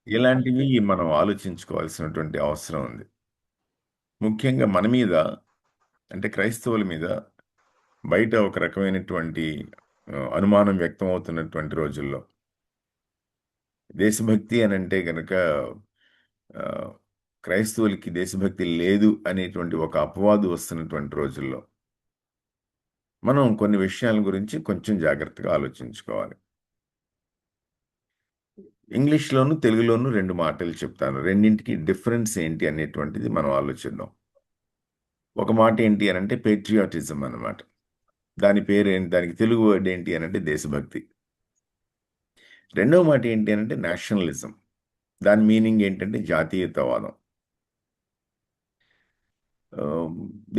ఇలాంటివి మనం ఆలోచించుకోవాల్సినటువంటి అవసరం ఉంది. ముఖ్యంగా మన మీద, అంటే క్రైస్తవుల మీద బయట ఒక రకమైనటువంటి అనుమానం వ్యక్తం అవుతున్నటువంటి రోజుల్లో దేశభక్తి అని అంటే గనక ఆ, క్రైస్తవులకి దేశభక్తి లేదు అనేటువంటి ఒక అపవాదు వస్తున్నటువంటి రోజుల్లో మనం కొన్ని విషయాల గురించి కొంచెం జాగ్రత్తగా ఆలోచించుకోవాలి. ఇంగ్లీష్లోను తెలుగులోను రెండు మాటలు చెప్తాను. రెండింటికి డిఫరెన్స్ ఏంటి అనేటువంటిది మనం ఆలోచిద్దాం. ఒక మాట ఏంటి అని అంటే పేట్రియాటిజం అన్నమాట. దాని పేరు ఏంటి, దానికి తెలుగు వర్డ్ ఏంటి అని అంటే దేశభక్తి. రెండవ మాట ఏంటి అని అంటే నేషనలిజం. దాని మీనింగ్ ఏంటంటే జాతీయతావాదం. ఆ,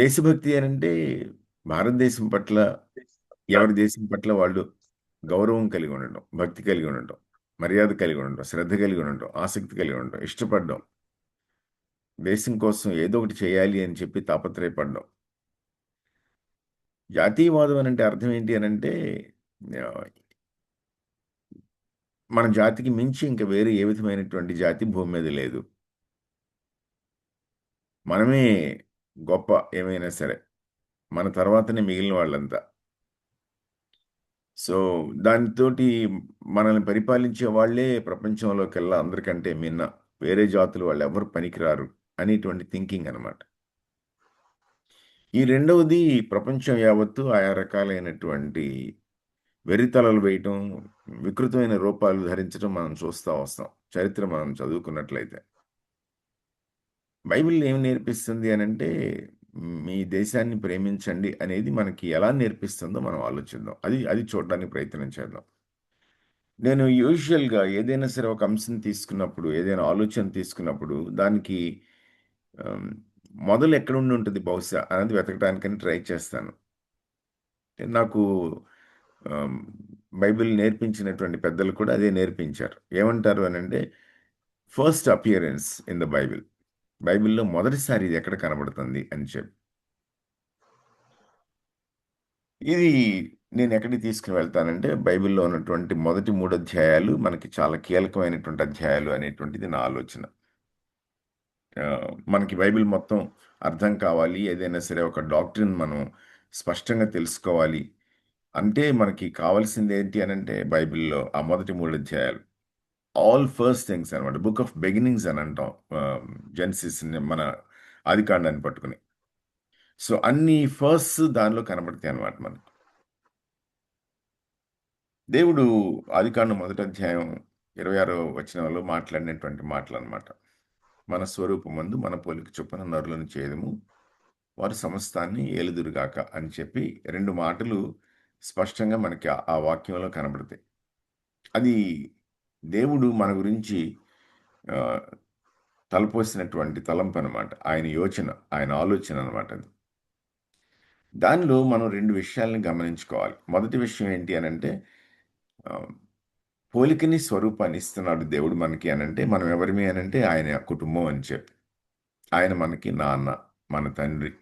దేశభక్తి అని అంటే భారతదేశం పట్ల, ఎవరి దేశం పట్ల వాళ్ళు గౌరవం కలిగి ఉండటం, భక్తి కలిగి ఉండటం, మర్యాద కలిగి ఉండటం, శ్రద్ధ కలిగి ఉండటం, ఆసక్తి కలిగి ఉండటం, ఇష్టపడడం, దేశం కోసం ఏదో ఒకటి చేయాలి అని చెప్పి తాపత్రయపడడం. జాతీయవాదం అని అంటే అర్థం ఏంటి అని అంటే ఆ, మన జాతికి మించి ఇంకా వేరే ఏ విధమైనటువంటి జాతి భూమి మీద లేదు. మనమే గొప్ప ఏమైనా సరే. మన తర్వాతనే మిగిలిన వాళ్ళంతా. సో, దానితోటి మనల్ని పరిపాలించే వాళ్ళే ప్రపంచంలోకెల్లా అందరికంటే మిన్న. వేరే జాతులు వాళ్ళెవ్వరు పనికిరారు అనేటువంటి థింకింగ్ అనమాట. ఈ రెండవది ప్రపంచం యావత్తు ఆయా రకాలైనటువంటి వెర్రితలలు వేయటం, వికృతమైన రూపాలు ధరించడం మనం చూస్తా వస్తాం. చరిత్ర మనం చదువుకున్నట్లయితే. బైబిల్ ఏం నేర్పిస్తుంది అనంటే, మీ దేశాన్ని ప్రేమించండి అనేది మనకి ఎలా నేర్పిస్తుందో మనం ఆలోచిద్దాం. అది అది చూడడానికి ప్రయత్నం చేద్దాం. నేను యూజువల్‌గా ఏదైనా సరే ఒక అంశం తీసుకున్నప్పుడు, ఏదైనా ఆలోచన తీసుకున్నప్పుడు దానికి ఆహ్, మొదలు ఎక్కడుండి ఉంటది బహుశా అనేది వెతకడానికని ట్రై చేస్తాను. నాకు ఆహ్, బైబిల్ నేర్పించినటువంటి పెద్దలు కూడా అదే నేర్పించారు. ఏమంటారు అనంటే, first appearance in the Bible. బైబిల్‌లో మొదటిసారి ఇది ఎక్కడ కనబడుతుంది అని చెప్పి. ఇది నేనెక్కడికి తీసుకొని వెళ్తానంటే, బైబిల్‌లో ఉన్నటువంటి మొదటి 3 అధ్యాయాలు మనకి చాలా కీలకమైనటువంటి అధ్యాయాలు అనేటువంటిది నా ఆలోచన. మనకి బైబిల్ మొత్తం అర్థం కావాలి. ఏదైనా సరే ఒక డాక్ట్రిన్ మనం స్పష్టంగా తెలుసుకోవాలి. అంటే మనకి కావాల్సిందేంటి అనంటే బైబిల్‌లో ఆ మొదటి 3 అధ్యాయాలు. ఆల్ ఫస్ట్ థింగ్స్ అనమాట. బుక్ ఆఫ్ బిగినింగ్స్ అని అంటాం. జెనసిస్‌ని మన ఆదికాండాన్ని పట్టుకొని. సో, అన్ని ఫస్ట్స్ దానిలో కనబడతాయన్నమాట మనకి. దేవుడు ఆదికాండం మొదటి అధ్యాయం 26వ వచనంలో మాట్లాడినటువంటి మాటలన్నమాట. మన స్వరూపమందు మన పోలిక చొప్పున నరులను చేయుదుము. వారు సమస్తాన్ని ఏలుదురుగాక అని చెప్పి 2 మాటలు స్పష్టంగా మనకి ఆ వాక్యంలో కనబడతాయి. అది దేవుడు మన గురించి ఆహ్, తలపోసినటువంటి తలంపనమాట. ఆయన యోచన, ఆయన ఆలోచన అనమాట అది. దానిలో మనం 2 విషయాల్ని గమనించుకోవాలి. మొదటి విషయం ఏంటి అనంటే ఆహ్, పోలికని, స్వరూపాన్ని ఇస్తున్నాడు దేవుడు మనకి అనంటే, మనం ఎవరిమి అనంటే ఆయన కుటుంబం అని చెప్పి. ఆయన మనకి నాన్న, మన తండ్రి.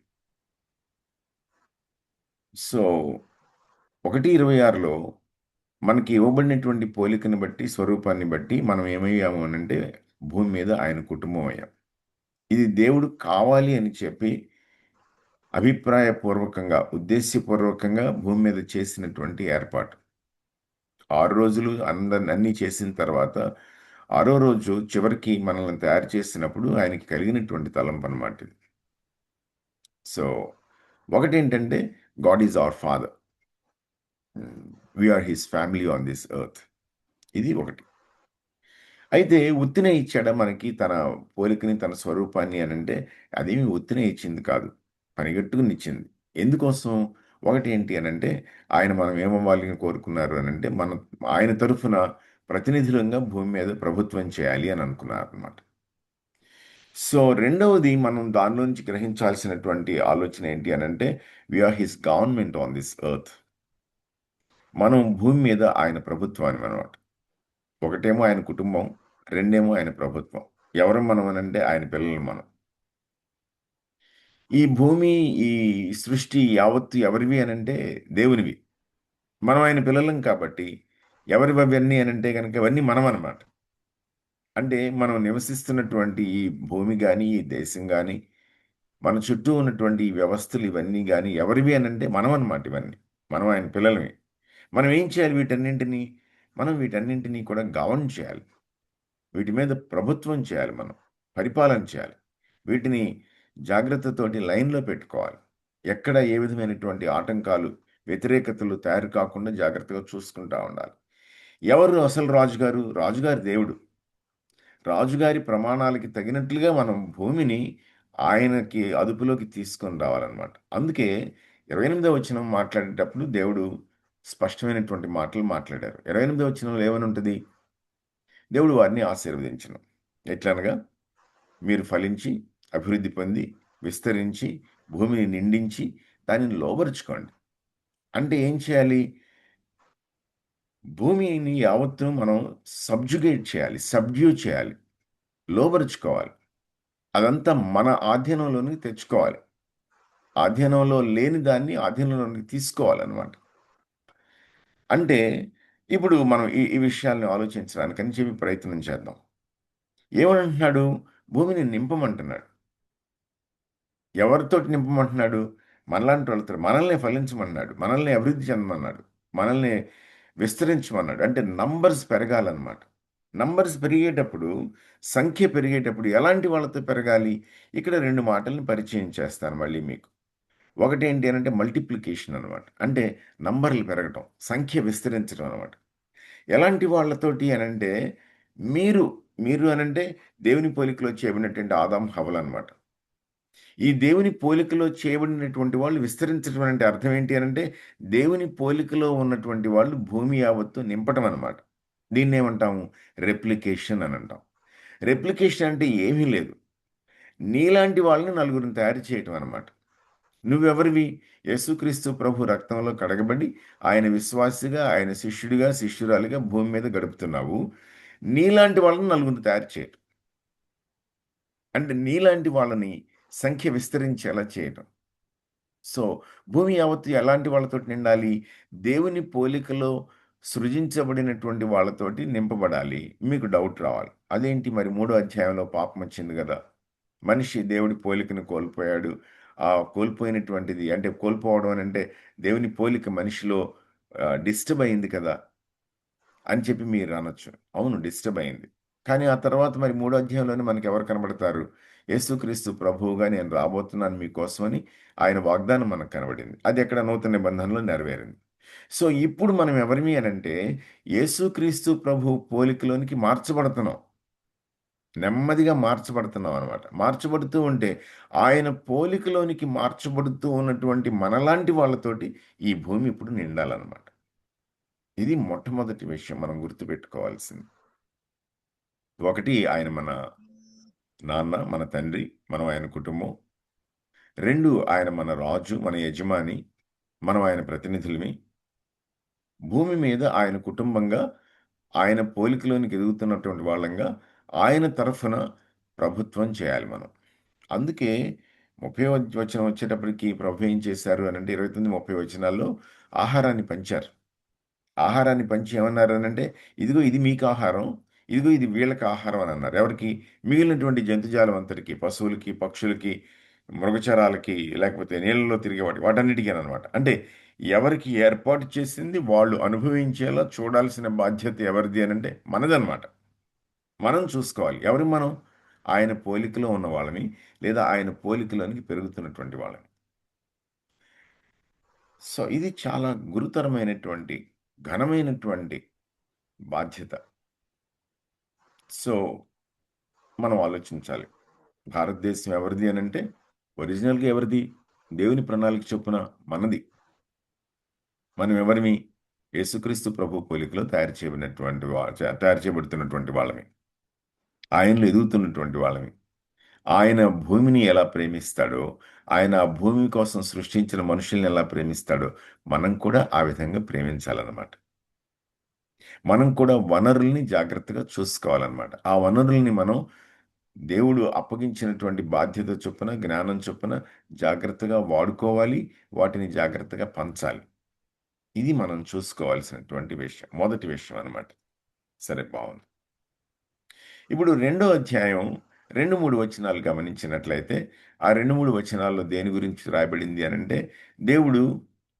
సో, 1:26లో మనకి ఇవ్వబడినటువంటి పోలికను బట్టి, స్వరూపాన్ని బట్టి మనం ఏమయ్యాము అనంటే, భూమి మీద ఆయన కుటుంబం అయ్యాం. ఇది దేవుడు కావాలి అని చెప్పి అభిప్రాయపూర్వకంగా, ఉద్దేశ్యపూర్వకంగా భూమి మీద చేసినటువంటి ఏర్పాటు. 6 రోజులు అన్నీ చేసిన తర్వాత, ఆరో రోజు చివరికి మనల్ని తయారు చేసినప్పుడు ఆయనకి కలిగినటువంటి తలంపనమాట ఇది. సో, ఒకటేంటంటే God is our father. We are his family on this earth. ఇది ఒకటి. అయితే ఉత్తినే ఇచ్చాడా మనకి తన పోలికని, తన స్వరూపాన్ని అనంటే, అదేమి ఉత్తినే ఇచ్చింది కాదు. పనిగట్టుకునిచ్చింది. ఎందుకోసం? ఒకటేంటి అనంటే, ఆయన మనం ఏమవ్వాలి అని కోరుకున్నారు అనంటే, మనం ఆయన తరఫున ప్రతినిధులంగా భూమి మీద ప్రభుత్వం చేయాలి అని అనుకున్నారనమాట. సో, రెండవది మనం దానిలో నుంచి గ్రహించాల్సినటువంటి ఆలోచన ఏంటి అనంటే, we are his government on this earth. మనం భూమి మీద ఆయన ప్రభుత్వానివనమాట. ఒకటేమో ఆయన కుటుంబం, రెండేమో ఆయన ప్రభుత్వం. ఎవరు మనం అనంటే ఆయన పిల్లలు మనం. ఈ భూమి, ఈ సృష్టి యావత్తు ఎవరివి అనంటే దేవునివి. మనం ఆయన పిల్లలం కాబట్టి ఎవరివవన్నీ అనంటే గనక ఇవన్నీ మనమనమాట. అంటే మనం నివసిస్తున్నటువంటి ఈ భూమి గాని, ఈ దేశం గాని, మన చుట్టూ ఉన్నటువంటి ఈ వ్యవస్థలు ఇవన్నీ గాని ఎవరివి అనంటే మనమనమాట ఇవన్నీ. మనం ఆయన పిల్లలమే. మనం ఏం చేయాలి వీటన్నింటిని? మనం వీటన్నింటిని కూడా గవర్న్ చేయాలి. వీటి మీద ప్రభుత్వం చేయాలి మనం. పరిపాలన చేయాలి. వీటిని జాగ్రత్తతోటి లైన్‌లో పెట్టుకోవాలి. ఎక్కడ ఏ విధమైనటువంటి ఆటంకాలు, వ్యతిరేకతలు తయారు కాకుండా జాగ్రత్తగా చూసుకుంటా ఉండాలి. ఎవరు అసలు రాజుగారు? రాజుగారు దేవుడు. రాజుగారి ప్రమాణాలకి తగినట్లుగా మనం భూమిని ఆయనకి అదుపులోకి తీసుకొని రావాలనమాట. అందుకే 28వ వచనం మాట్లాడేటప్పుడు దేవుడు స్పష్టమైనటువంటి మాటలు మాట్లాడారు. 28వ వచనంలో ఏమనుంటది? దేవుడు వారిని ఆశీర్వదించును. ఎట్లనగా మీరు ఫలించి, అభివృద్ధి పొంది, విస్తరించి, భూమిని నిండించి, దానిని లోబరుచుకోండి. అంటే ఏం చేయాలి? భూమిని యావత్తును మనం సబ్జుగేట్ చేయాలి. సబ్డ్యూ చేయాలి. లోబరుచుకోవాలి. అదంతా మన ఆధీనంలోనికి తెచ్చుకోవాలి. ఆధీనంలో లేని దాన్ని ఆధీనంలోనికి తీసుకోవాలనమాట. అంటే ఇప్పుడు మనం ఈ విషయాల్ని ఆలోచించడానికని చెప్పి ప్రయత్నం చేద్దాం. ఏమనంటున్నాడు? భూమిని నింపమంటున్నాడు. ఎవరితోటి నింపమంటున్నాడు? మనలాంటి వాళ్ళతో మనల్ని ఫలించమన్నాడు. మనల్ని అభివృద్ధి చెందమన్నాడు. మనల్ని విస్తరించమన్నాడు. అంటే నంబర్స్ పెరగాలనమాట. నంబర్స్ పెరిగేటప్పుడు, సంఖ్య పెరిగేటప్పుడు ఎలాంటి వాళ్ళతో పెరగాలి? ఇక్కడ 2 మాటల్ని పరిచయం చేస్తాను మళ్ళీ మీకు. ఒకటేంటి అనంటే మల్టిప్లికేషన్ అనమాట. అంటే నంబర్లు పెరగటం, సంఖ్య విస్తరించడం అనమాట. ఎలాంటి వాళ్ళతోటి అనంటే మీరు, మీరు అనంటే దేవుని పోలికలో చేయబడినటువంటి ఆదాం, హవ్వలనమాట. ఈ దేవుని పోలికలో చేయబడినటువంటి వాళ్ళు విస్తరించడం అంటే అర్థం ఏంటి అనంటే, దేవుని పోలికలో ఉన్నటువంటి వాళ్ళు భూమి యావత్తు నింపటం అనమాట. దీన్నేమంటాము? రెప్లికేషన్ అని అంటాం. రెప్లికేషన్ అంటే ఏమీ లేదు. నీలాంటి వాళ్ళని నలుగురిని తయారు చేయటం అనమాట. నువ్వెవరివి? యేసుక్రీస్తు ప్రభు రక్తంలో కడగబడి, ఆయన విశ్వాసిగా, ఆయన శిష్యుడిగా, శిష్యురాలిగా భూమి మీద గడుపుతున్నావు. నీలాంటి వాళ్ళని నలుగురిని తయారు చేయటం. అంటే నీలాంటి వాళ్ళని సంఖ్య విస్తరించేలా చేయటం. సో, భూమి యావత్తు ఎలాంటి వాళ్ళతోటి నిండాలి? దేవుని పోలికలో సృజించబడినటువంటి వాళ్ళతోటి నింపబడాలి. మీకు డౌట్ రావాలి. అదేంటి మరి మూడో అధ్యాయంలో పాపమొచ్చింది గదా! మనిషి దేవుడి పోలికను కోల్పోయాడు. కోల్పోయినటువంటిది అంటే కోల్పోవడం అనంటే దేవుని పోలిక మనిషిలో డిస్టర్బ్ అయింది కదా! అని చెప్పి మీరనొచ్చు. అవును. డిస్టర్బ్ అయింది. కానీ ఆ తర్వాత మరి మూడో అధ్యాయంలోనే మనకెవరు కనబడతారు? యేసుక్రీస్తు ప్రభువుగా నేను రాబోతున్నాను మీకోసమని ఆయన వాగ్దానం మనకు కనబడింది. అది ఎక్కడ నూతన నిబంధనలో నెరవేరింది. సో, ఇప్పుడు మనం ఎవరిమి అనంటే యేసుక్రీస్తు ప్రభు పోలికలోనికి మార్చబడుతున్నాం. నెమ్మదిగా మార్చబడుతున్నాం అనమాట. మార్చబడుతూ ఉంటే ఆయన పోలికలోనికి మార్చబడుతూ ఉన్నటువంటి మనలాంటి వాళ్ళతోటి ఈ భూమి ఇప్పుడు నిండాలనమాట. ఇది మొట్టమొదటి విషయం మనం గుర్తుపెట్టుకోవాల్సింది. ఒకటి ఆయన మన నాన్న, మన తండ్రి, మనం ఆయన కుటుంబం. 2 ఆయన మన రాజు, మన యజమాని, మనం ఆయన ప్రతినిధులమి. భూమి మీద ఆయన కుటుంబంగా, ఆయన పోలికలోనికి ఎదుగుతున్నటువంటి వాళ్ళంగా, ఆయన తరఫున ప్రభుత్వం చేయాలి మనం. అందుకే 30వ వచనం వచ్చేటప్పటికి ప్రభు ఏం చేశారు అనంటే 29, 30 వచనాల్లో ఆహారాన్ని పంచారు. ఆహారాన్ని పంచి ఏమన్నారనంటే, "ఇదిగో ఇది మీకు ఆహారం. ఇదిగో ఇది వీళ్ళకి ఆహారం" అని అన్నారు. ఎవరికి? మిగిలినటువంటి జంతుజాలం అంతటికి. పశువులకి, పక్షులకి, మృగచరాలకి, లేకపోతే నీళ్ళలో తిరిగే వాటన్నిటికీననమాట. అంటే ఎవరికి ఏర్పాటు చేసింది వాళ్ళు అనుభవించేలా చూడాల్సిన బాధ్యత ఎవరిది అనంటే మనదనమాట. మనం చూసుకోవాలి. ఎవరు మనం? ఆయన పోలికలో ఉన్న వాళ్ళని, లేదా ఆయన పోలికలోనికి పెరుగుతున్నటువంటి వాళ్ళని. సో, ఇది చాలా గురుతరమైనటువంటి, ఘనమైనటువంటి బాధ్యత. సో, మనం ఆలోచించాలి. భారతదేశం ఎవరిది అనంటే, ఒరిజినల్‌గా ఎవరిది? దేవుని ప్రణాళిక చొప్పున మనది. మనం ఎవరిమి? యేసుక్రీస్తు ప్రభు పోలికలో తయారు చేయబడినటువంటి తయారు చేయబడుతున్నటువంటి వాళ్ళమి. ఆయనలో ఎదుగుతున్నటువంటి వాళ్ళమి. ఆయన భూమిని ఎలా ప్రేమిస్తాడో, ఆయన ఆ భూమి కోసం సృష్టించిన మనుషుల్ని ఎలా ప్రేమిస్తాడో, మనం కూడా ఆ విధంగా ప్రేమించాలనమాట. మనం కూడా వనరుల్ని జాగ్రత్తగా చూసుకోవాలనమాట. ఆ వనరుల్ని మనం దేవుడు అప్పగించినటువంటి బాధ్యత చొప్పున, జ్ఞానం చొప్పున జాగ్రత్తగా వాడుకోవాలి. వాటిని జాగ్రత్తగా పంచాలి. ఇది మనం చూసుకోవాల్సినటువంటి విషయం. మొదటి విషయం అనమాట. సరే బావుంది. ఇప్పుడు రెండో అధ్యాయం 2, 3 వచనాలు గమనించినట్లయితే, ఆ 2, 3 వచనాల్లో దేని గురించి రాయబడింది అనంటే, దేవుడు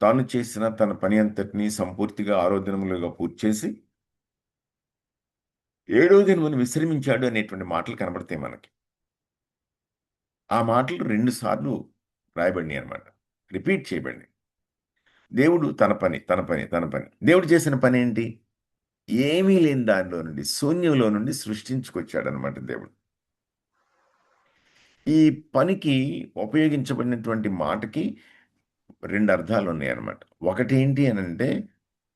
తాను చేసిన తన పని అంతటిని సంపూర్తిగా 6 దినములుగా పూర్తి చేసి, 7 దినమున విశ్రమించాడు అనేటువంటి మాటలు కనబడతాయి మనకి. ఆ మాటలు 2 సార్లు రాయబడినాయన్నమాట. రిపీట్ చేయబడినాయి. దేవుడు తన పని, తన పని, తన పని. దేవుడు చేసిన పనేంటి? ఏమీ లేని దానిలో నుండి, శూన్యంలో నుండి సృష్టించుకొచ్చాడన్నమాట దేవుడు. ఈ పనికి ఉపయోగించబడినటువంటి మాటకి 2 అర్థాలున్నాయన్నమాట. ఒకటేంటి అనంటే,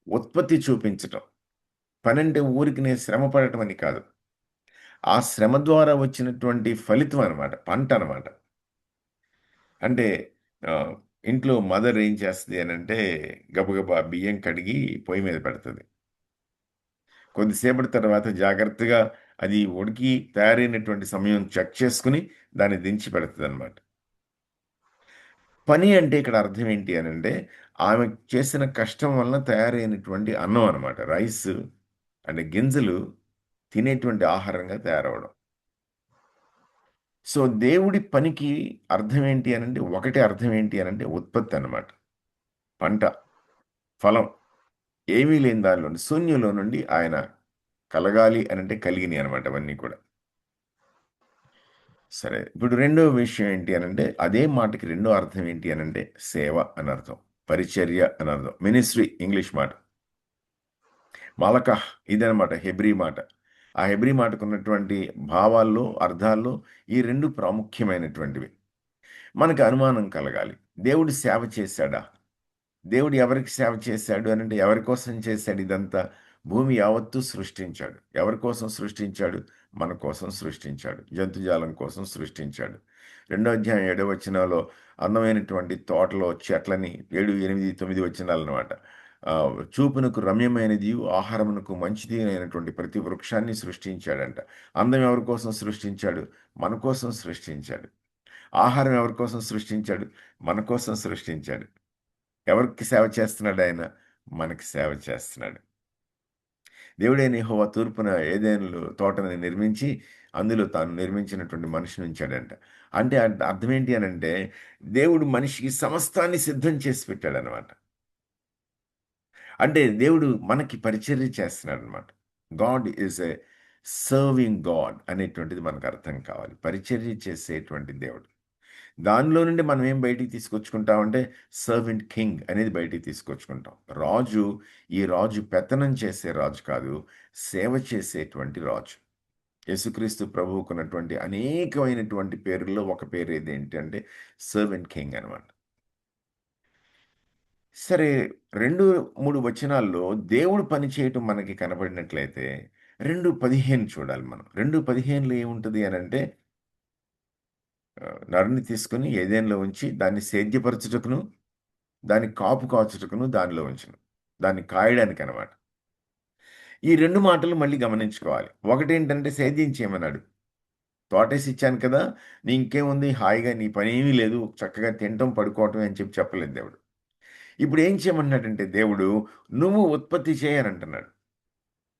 ఉత్పత్తి చూపించటం. పనంటే ఊరికనే శ్రమ పడటం అని కాదు. ఆ శ్రమ ద్వారా వచ్చినటువంటి ఫలితం అనమాట. పంటనమాట. అంటే ఆహ్, ఇంట్లో మదర్ ఏం చేస్తది అనంటే, గబగబా బియ్యం కడిగి పొయ్యి మీద పెడతది. కొద్దిసేపటి తర్వాత జాగ్రత్తగా అది ఉడికి తయారైనటువంటి సమయం చెక్ చేసుకొని, దాన్ని దించి పెడతదనమాట. పని అంటే ఇక్కడ అర్థం ఏంటి అనంటే, ఆమె చేసిన కష్టం వలన తయారైనటువంటి అన్నం అనమాట. రైసు అంటే గింజలు తినేటువంటి ఆహారంగా తయారవ్వడం. సో, దేవుడి పనికి అర్థం ఏంటి అనంటే, ఒకటే అర్థం ఏంటి అనంటే ఉత్పత్తి అన్నమాట. పంట, ఫలం ఏమీ లేని దానిలో నుండి, శూన్యంలో నుండి ఆయన కలగాలి అనంటే కలిగినియి అనమాట అవన్నీ కూడా. సరే. ఇప్పుడు రెండో విషయం ఏంటి అనంటే, అదే మాటకి రెండో అర్థం ఏంటి అనంటే, సేవ అనర్థం. పరిచర్య అనర్థం. మినిస్ట్రీ ఇంగ్లీష్ మాట. మలకహ్ ఇదనమాట హెబ్రీ మాట. ఆ హెబ్రీ మాటకున్నటువంటి భావాల్లో, అర్థాల్లో ఈ 2 ప్రాముఖ్యమైనటువంటివి. మనకు అనుమానం కలగాలి. దేవుడు సేవ చేశాడా? దేవుడు ఎవరికి సేవ చేశాడు అనంటే ఎవరి కోసం చేశాడు ఇదంతా? భూమి యావత్తు సృష్టించాడు. ఎవరి కోసం సృష్టించాడు? మన కోసం సృష్టించాడు. జంతుజాలం కోసం సృష్టించాడు. రెండో అధ్యాయం 7వ వచనంలో అందమైనటువంటి తోటలో చెట్లని 7, 8, 9 వచనాలనమాట. చూపునకు రమ్యమైనదియు, ఆహారమునకు మంచిది అయినటువంటి ప్రతి వృక్షాన్ని సృష్టించాడంట. అందం ఎవరి కోసం సృష్టించాడు? మన కోసం సృష్టించాడు. ఆహారం ఎవరి కోసం సృష్టించాడు? మన కోసం సృష్టించాడు. ఎవరికి సేవ చేస్తున్నాడాయన? మనకి సేవ చేస్తున్నాడు. దేవుడైన యెహోవా తూర్పున ఏదెనులో తోటని నిర్మించి, అందులో తాను నిర్మించినటువంటి మనిషిని ఉంచాడంట. అంటే అర్థమేంటి అనంటే, దేవుడు మనిషికి సమస్తాన్ని సిద్ధం చేసి పెట్టాడనమాట. అంటే దేవుడు మనకి పరిచర్య చేస్తున్నాడనమాట. God is a serving God అనేటువంటిది మనకు అర్థం కావాలి. పరిచర్య చేసేటువంటి దేవుడు. దానిలో నుండి మనం ఏం బయటికి తీసుకొచ్చుకుంటామంటే, సర్వెంట్ కింగ్ అనేది బయటికి తీసుకొచ్చుకుంటాం. రాజు, ఈ రాజు పెత్తనం చేసే రాజు కాదు, సేవ చేసేటువంటి రాజు. యేసుక్రీస్తు ప్రభువుకున్నటువంటి అనేకమైనటువంటి పేరుల్లో ఒక పేరు ఏదేంటి అంటే, సర్వెంట్ కింగ్ అనమాట. సరే 2, 3 వచనాల్లో దేవుడు పని చేయటం మనకి కనబడినట్లయితే, 2:15 చూడాలి మనం. 2:15లో ఏముంటది అనంటే నరుని తీసుకొని ఏదెన్‌లో ఉంచి దాన్ని సేద్యపరచుటకును, దాన్ని కాపు కాచుటకును దానిలో ఉంచెను. దాన్ని కాయడానికనమాట. ఈ 2 మాటలు మళ్ళీ గమనించుకోవాలి. ఒకటేంటంటే సేద్యం చేయమన్నాడు. తోటేసి ఇచ్చాను కదా! నీ ఇంకేముంది హాయిగా నీ పనేమీ లేదు. చక్కగా తినటం, పడుకోవటమే అని చెప్పలేదు దేవుడు. ఇప్పుడేం చేయమన్నాడంటే దేవుడు, నువ్వు ఉత్పత్తి చేయి అనంటున్నాడు.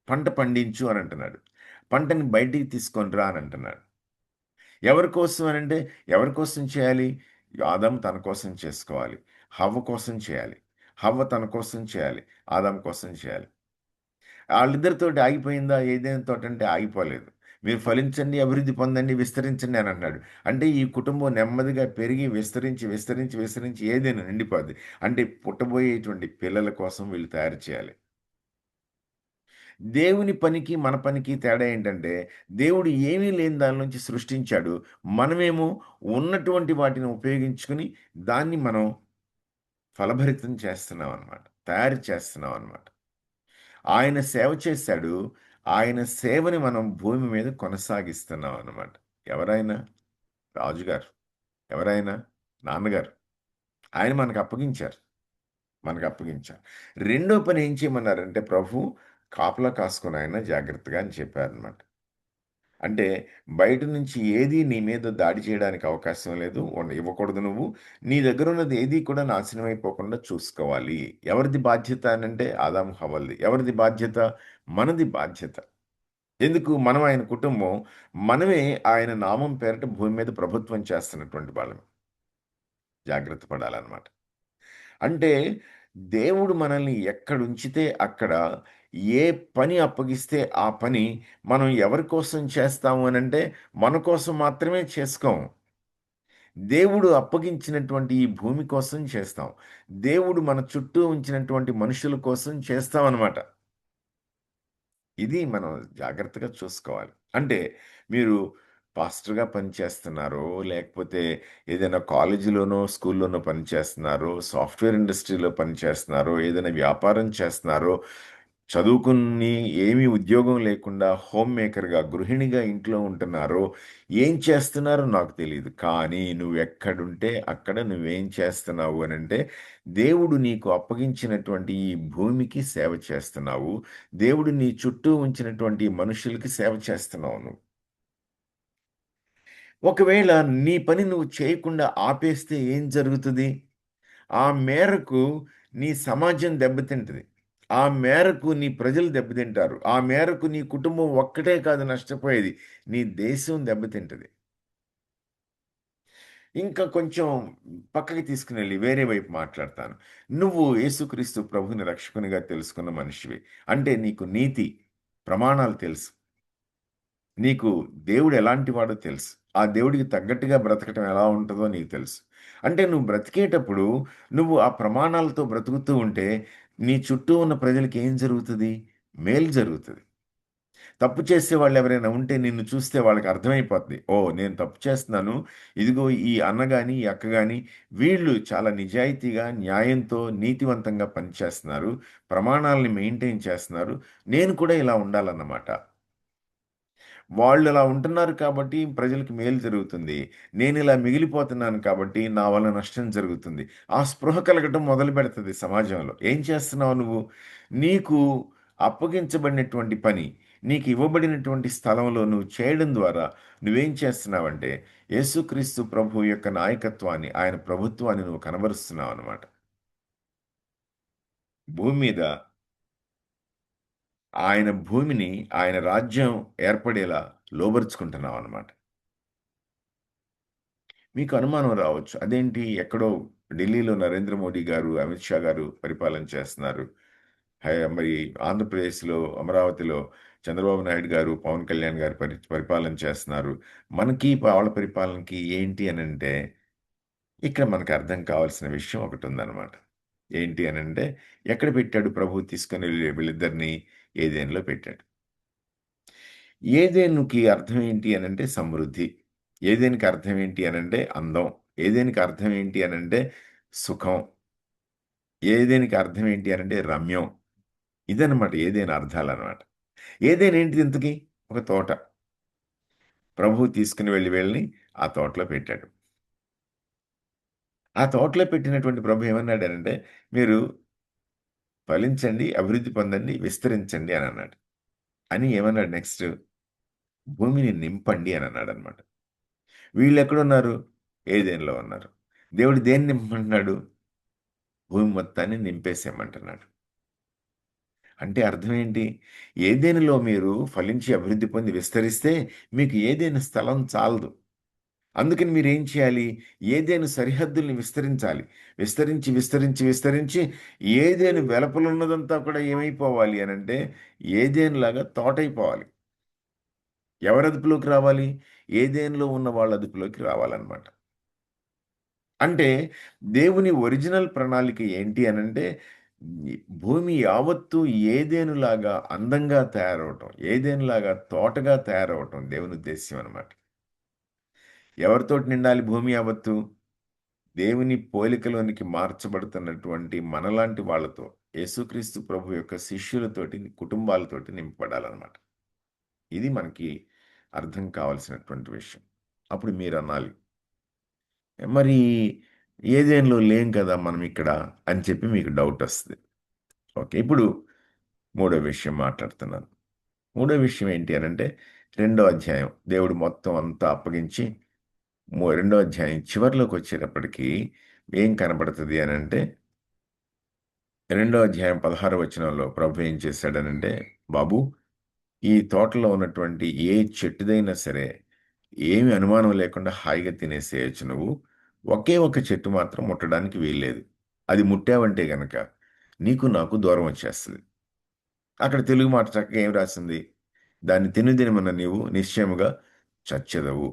పంట పండించు అనంటున్నాడు. పంటని బయటికి తీసుకొని రా అనంటున్నాడు. ఎవరి కోసం అనంటే, ఎవరి కోసం చేయాలి? ఆదాము తన కోసం చేసుకోవాలి. హవ్వ కోసం చేయాలి. హవ్వ తన కోసం చేయాలి. ఆదాము కోసం చేయాలి. ఆళ్ళిద్దరితోటి ఆగిపోయిందా? ఏదైనా తోటంటే ఆగిపోలేదు. మీరు ఫలించండి, అభివృద్ధి పొందండి, విస్తరించండి అని అన్నాడు. అంటే ఈ కుటుంబం నెమ్మదిగా పెరిగి విస్తరించి, విస్తరించి, విస్తరించి ఏదైనా నిండిపోద్ది. అంటే పుట్టబోయేటువంటి పిల్లల కోసం వీళ్ళు తయారు చేయాలి. దేవుని పనికి, మన పనికి తేడా ఏంటంటే, దేవుడు ఏమీ లేని దాని నుంచి సృష్టించాడు. మనమేమో ఉన్నటువంటి వాటిని ఉపయోగించుకొని, దాన్ని మనం ఫలభరితం చేస్తున్నామనమాట. తయారు చేస్తున్నామనమాట. ఆయన సేవ చేశాడు. ఆయన సేవని మనం భూమి మీద కొనసాగిస్తున్నామనమాట. ఎవరైనా రాజుగారు, ఎవరైనా నాన్నగారు. ఆయన మనకప్పగించారు. మనకప్పగించారు. రెండో పని ఏం చేయమన్నారంటే ప్రభు కాపలా కాసుకోనాయన జాగ్రత్తగా అని చెప్పారనమాట. అంటే బయట నుంచి ఏది నీ మీద దాడి చేయడానికి అవకాశం లేదు. ఇవ్వకూడదు నువ్వు. నీ దగ్గరున్నది ఏది కూడా నాశనం అయిపోకుండా చూసుకోవాలి. ఎవరిది బాధ్యత అనంటే ఆదాము హవ్వలది. ఎవరిది బాధ్యత? మనది బాధ్యత. ఎందుకు? మనం ఆయన కుటుంబం. మనమే ఆయన నామం పేరట భూమి మీద ప్రభుత్వం చేస్తున్నటువంటి వాళ్ళం. జాగ్రత్త పడాలన్నమాట. అంటే దేవుడు మనల్ని ఎక్కడుంచితే అక్కడ ఏ పని అప్పగిస్తే ఆ పని మనం ఎవరి కోసం చేస్తాము అనంటే మన కోసం మాత్రమే చేసుకోం. దేవుడు అప్పగించినటువంటి ఈ భూమి కోసం చేస్తాం. దేవుడు మన చుట్టూ ఉంచినటువంటి మనుషుల కోసం చేస్తామనమాట. ఇది మనం జాగ్రత్తగా చూసుకోవాలి. అంటే మీరు పాస్టర్‌గా పనిచేస్తున్నారో, లేకపోతే ఏదైనా కాలేజీలోనో, స్కూల్లోనో పనిచేస్తున్నారో, సాఫ్ట్‌వేర్ ఇండస్ట్రీలో పనిచేస్తున్నారో, ఏదైనా వ్యాపారం చేస్తున్నారో, చదువుకుని ఏమీ ఉద్యోగం లేకుండా హోమ్ మేకర్‌గా, గృహిణిగా ఇంట్లో ఉంటున్నారో, ఏం చేస్తున్నారో నాకు తెలీదు. కానీ నువ్వెక్కడుంటే అక్కడ నువ్వేం చేస్తున్నావు అనంటే, దేవుడు నీకు అప్పగించినటువంటి ఈ భూమికి సేవ చేస్తున్నావు. దేవుడు నీ చుట్టూ ఉంచినటువంటి మనుషులకి సేవ చేస్తున్నావు నువ్వు. ఒకవేళ నీ పని నువ్వు చేయకుండా ఆపేస్తే ఏం జరుగుతది? ఆ మేరకు నీ సమాజం దెబ్బతింటది. ఆ మేరకు నీ ప్రజలు దెబ్బతింటారు. ఆ మేరకు నీ కుటుంబం ఒక్కటే కాదు నష్టపోయేది. నీ దేశం దెబ్బతింటది. ఇంకా కొంచెం పక్కకి తీసుకునెళ్ళి వేరే వైపు మాట్లాడతాను. నువ్వు యేసుక్రీస్తు ప్రభువుని రక్షకునిగా తెలుసుకున్న మనిషివి. అంటే నీకు నీతి, ప్రమాణాలు తెలుసు. నీకు దేవుడు ఎలాంటి వాడో తెలుసు. ఆ దేవుడికి తగ్గట్టుగా బ్రతకటం ఎలా ఉంటదో నీకు తెలుసు. అంటే నువ్వు బ్రతికేటప్పుడు నువ్వు ఆ ప్రమాణాలతో బ్రతుకుతూ ఉంటే నీ చుట్టూ ఉన్న ప్రజలకి ఏం జరుగుతది? మేలు జరుగుతది. తప్పు చేసేవాళ్ళు ఎవరైనా ఉంటే నిన్ను చూస్తే వాళ్ళకి అర్థమైపోద్ది. ఓహ్! నేను తప్పు చేస్తున్నాను. ఇదిగో ఈ అన్న గాని, ఈ అక్క గాని వీళ్ళు చాలా నిజాయితీగా, న్యాయంతో, నీతివంతంగా పనిచేస్తున్నారు. ప్రమాణాలని మెయింటైన్ చేస్తున్నారు. నేను కూడా ఇలా ఉండాలన్నమాట. వాళ్ళలా ఉంటున్నారు కాబట్టి ప్రజలకి మేలు జరుగుతుంది. నేనిలా మిగిలిపోతున్నాను కాబట్టి నా వల్ల నష్టం జరుగుతుంది. ఆ స్పృహ కలగటం మొదలుపెడతది సమాజంలో. ఏం చేస్తున్నావు నువ్వు? నీకు అప్పగించబడినటువంటి పని, నీకు ఇవ్వబడినటువంటి స్థలంలో నువ్వు చేయడం ద్వారా నువ్వేం చేస్తున్నావంటే, యేసుక్రీస్తు ప్రభువు యొక్క నాయకత్వాన్ని, ఆయన ప్రభుత్వాన్ని నువ్వు కనబరుస్తున్నావనమాట. భూమి మీద ఆయన భూమిని, ఆయన రాజ్యం ఏర్పడేలా లోబరుచుకుంటున్నావనమాట. మీకు అనుమానం రావచ్చు. అదేంటి ఎక్కడో ఢిల్లీలో నరేంద్ర మోడీ గారు, అమిత్ షా గారు పరిపాలన చేస్తున్నారు. మరి ఆంధ్రప్రదేశ్‌లో అమరావతిలో చంద్రబాబు నాయుడు గారు, పవన్ కళ్యాణ్ గారు పరిపాలన చేస్తున్నారు. మనకి వాళ్ళ పరిపాలనకి ఏంటి అనంటే, ఇక్కడ మనకు అర్థం కావాల్సిన విషయం ఒకటుందనమాట. ఏంటి అనంటే, ఎక్కడ పెట్టాడు ప్రభువు తీసుకొని వీళ్ళిద్దరిని ఏదెన్‌లో పెట్టాడు. ఏదెనుకి అర్థం ఏంటి అనంటే సమృద్ధి. ఏదెనుకి అర్థం ఏంటి అనంటే అందం. ఏదెనుకి అర్థం ఏంటి అనంటే సుఖం. ఏదెనుకి అర్థం ఏంటి అనంటే రమ్యం. ఇదనమాట ఏదెను అర్థాలనమాట. ఏదెన్ ఏంటిది ఇంతకి? ఒక తోట. ప్రభువు తీసుకొని వెళ్లి వీళ్ళని ఆ తోటలో పెట్టాడు. ఆ తోటలో పెట్టినటువంటి ప్రభు ఏమన్నాడనంటే, మీరు ఫలించండి, అభివృద్ధి పొందండి, విస్తరించండి అనన్నాడు. అని ఏమన్నాడు నెక్స్ట్? భూమిని నింపండి అనన్నాడనమాట. వీళ్ళెక్కడున్నారు? ఏదెన్‌లో ఉన్నారు. దేవుడు దేన్ని నింపమంటున్నాడు? భూమి మొత్తాన్ని నింపేసేయమంటున్నాడు. అంటే అర్థమేంటి? ఏదెనులో మీరు ఫలించి అభివృద్ధి పొంది విస్తరిస్తే మీకు ఏదెను స్థలం చాలదు. అందుకని మీరేం చేయాలి? ఏదెను సరిహద్దుల్ని విస్తరించాలి. విస్తరించి, విస్తరించి, విస్తరించి ఏదెను వెలుపలున్నదంతా కూడా ఏమైపోవాలి అనంటే ఏదెనులాగా తోటైపోవాలి. ఎవరి అదుపులోకి రావాలి? ఏదెనులో ఉన్న వాళ్ళ అదుపులోకి రావాలన్నమాట. అంటే దేవుని ఒరిజినల్ ప్రణాళిక ఏంటి అనంటే, ఈ భూమి యావత్తు ఏదెనులాగా అందంగా తయారవ్వటం, ఏదెనులాగా తోటగా తయారవ్వటం దేవుని ఉద్దేశ్యం అనమాట. ఎవరితోటి నిండాలి భూమి యావత్తు? దేవుని పోలికలోనికి మార్చబడుతున్నటువంటి మనలాంటి వాళ్ళతో, యేసుక్రీస్తు ప్రభు యొక్క శిష్యులతోటి, కుటుంబాలతోటి నింపబడాలనమాట. ఇది మనకి అర్థం కావాల్సినటువంటి విషయం. అప్పుడు మీరనాలి, మరి ఏదెన్‌లో లేం కదా మనం ఇక్కడ అని చెప్పి మీకు డౌటొస్తది. ఓకే. ఇప్పుడు మూడో విషయం మాట్లాడుతున్నాను. మూడో విషయం ఏంటి అనంటే, రెండో అధ్యాయం. దేవుడు మొత్తం అంతా అప్పగించి, రెండో అధ్యాయం చివరిలోకొచ్చేటప్పటికి ఏం కనబడతది అనంటే, రెండో అధ్యాయం 16 వచనంలో ప్రభు ఏం చేశాడనంటే, బాబు ఈ తోటలో ఉన్నటువంటి ఏ చెట్టుదైనా సరే ఏమి అనుమానం లేకుండా హాయిగా తినేసేయచ్చు నువ్వు. ఒకే ఒక చెట్టు మాత్రం ముట్టడానికి వీల్లేదు. అది ముట్టావంటే గనక నీకు నాకు దూరం వచ్చేస్తుంది. అక్కడ తెలుగు మాట చక్కగా ఏం రాసింది? దాన్ని తినుదినమన్న నీవు నిశ్చయముగా చచ్చెదవు.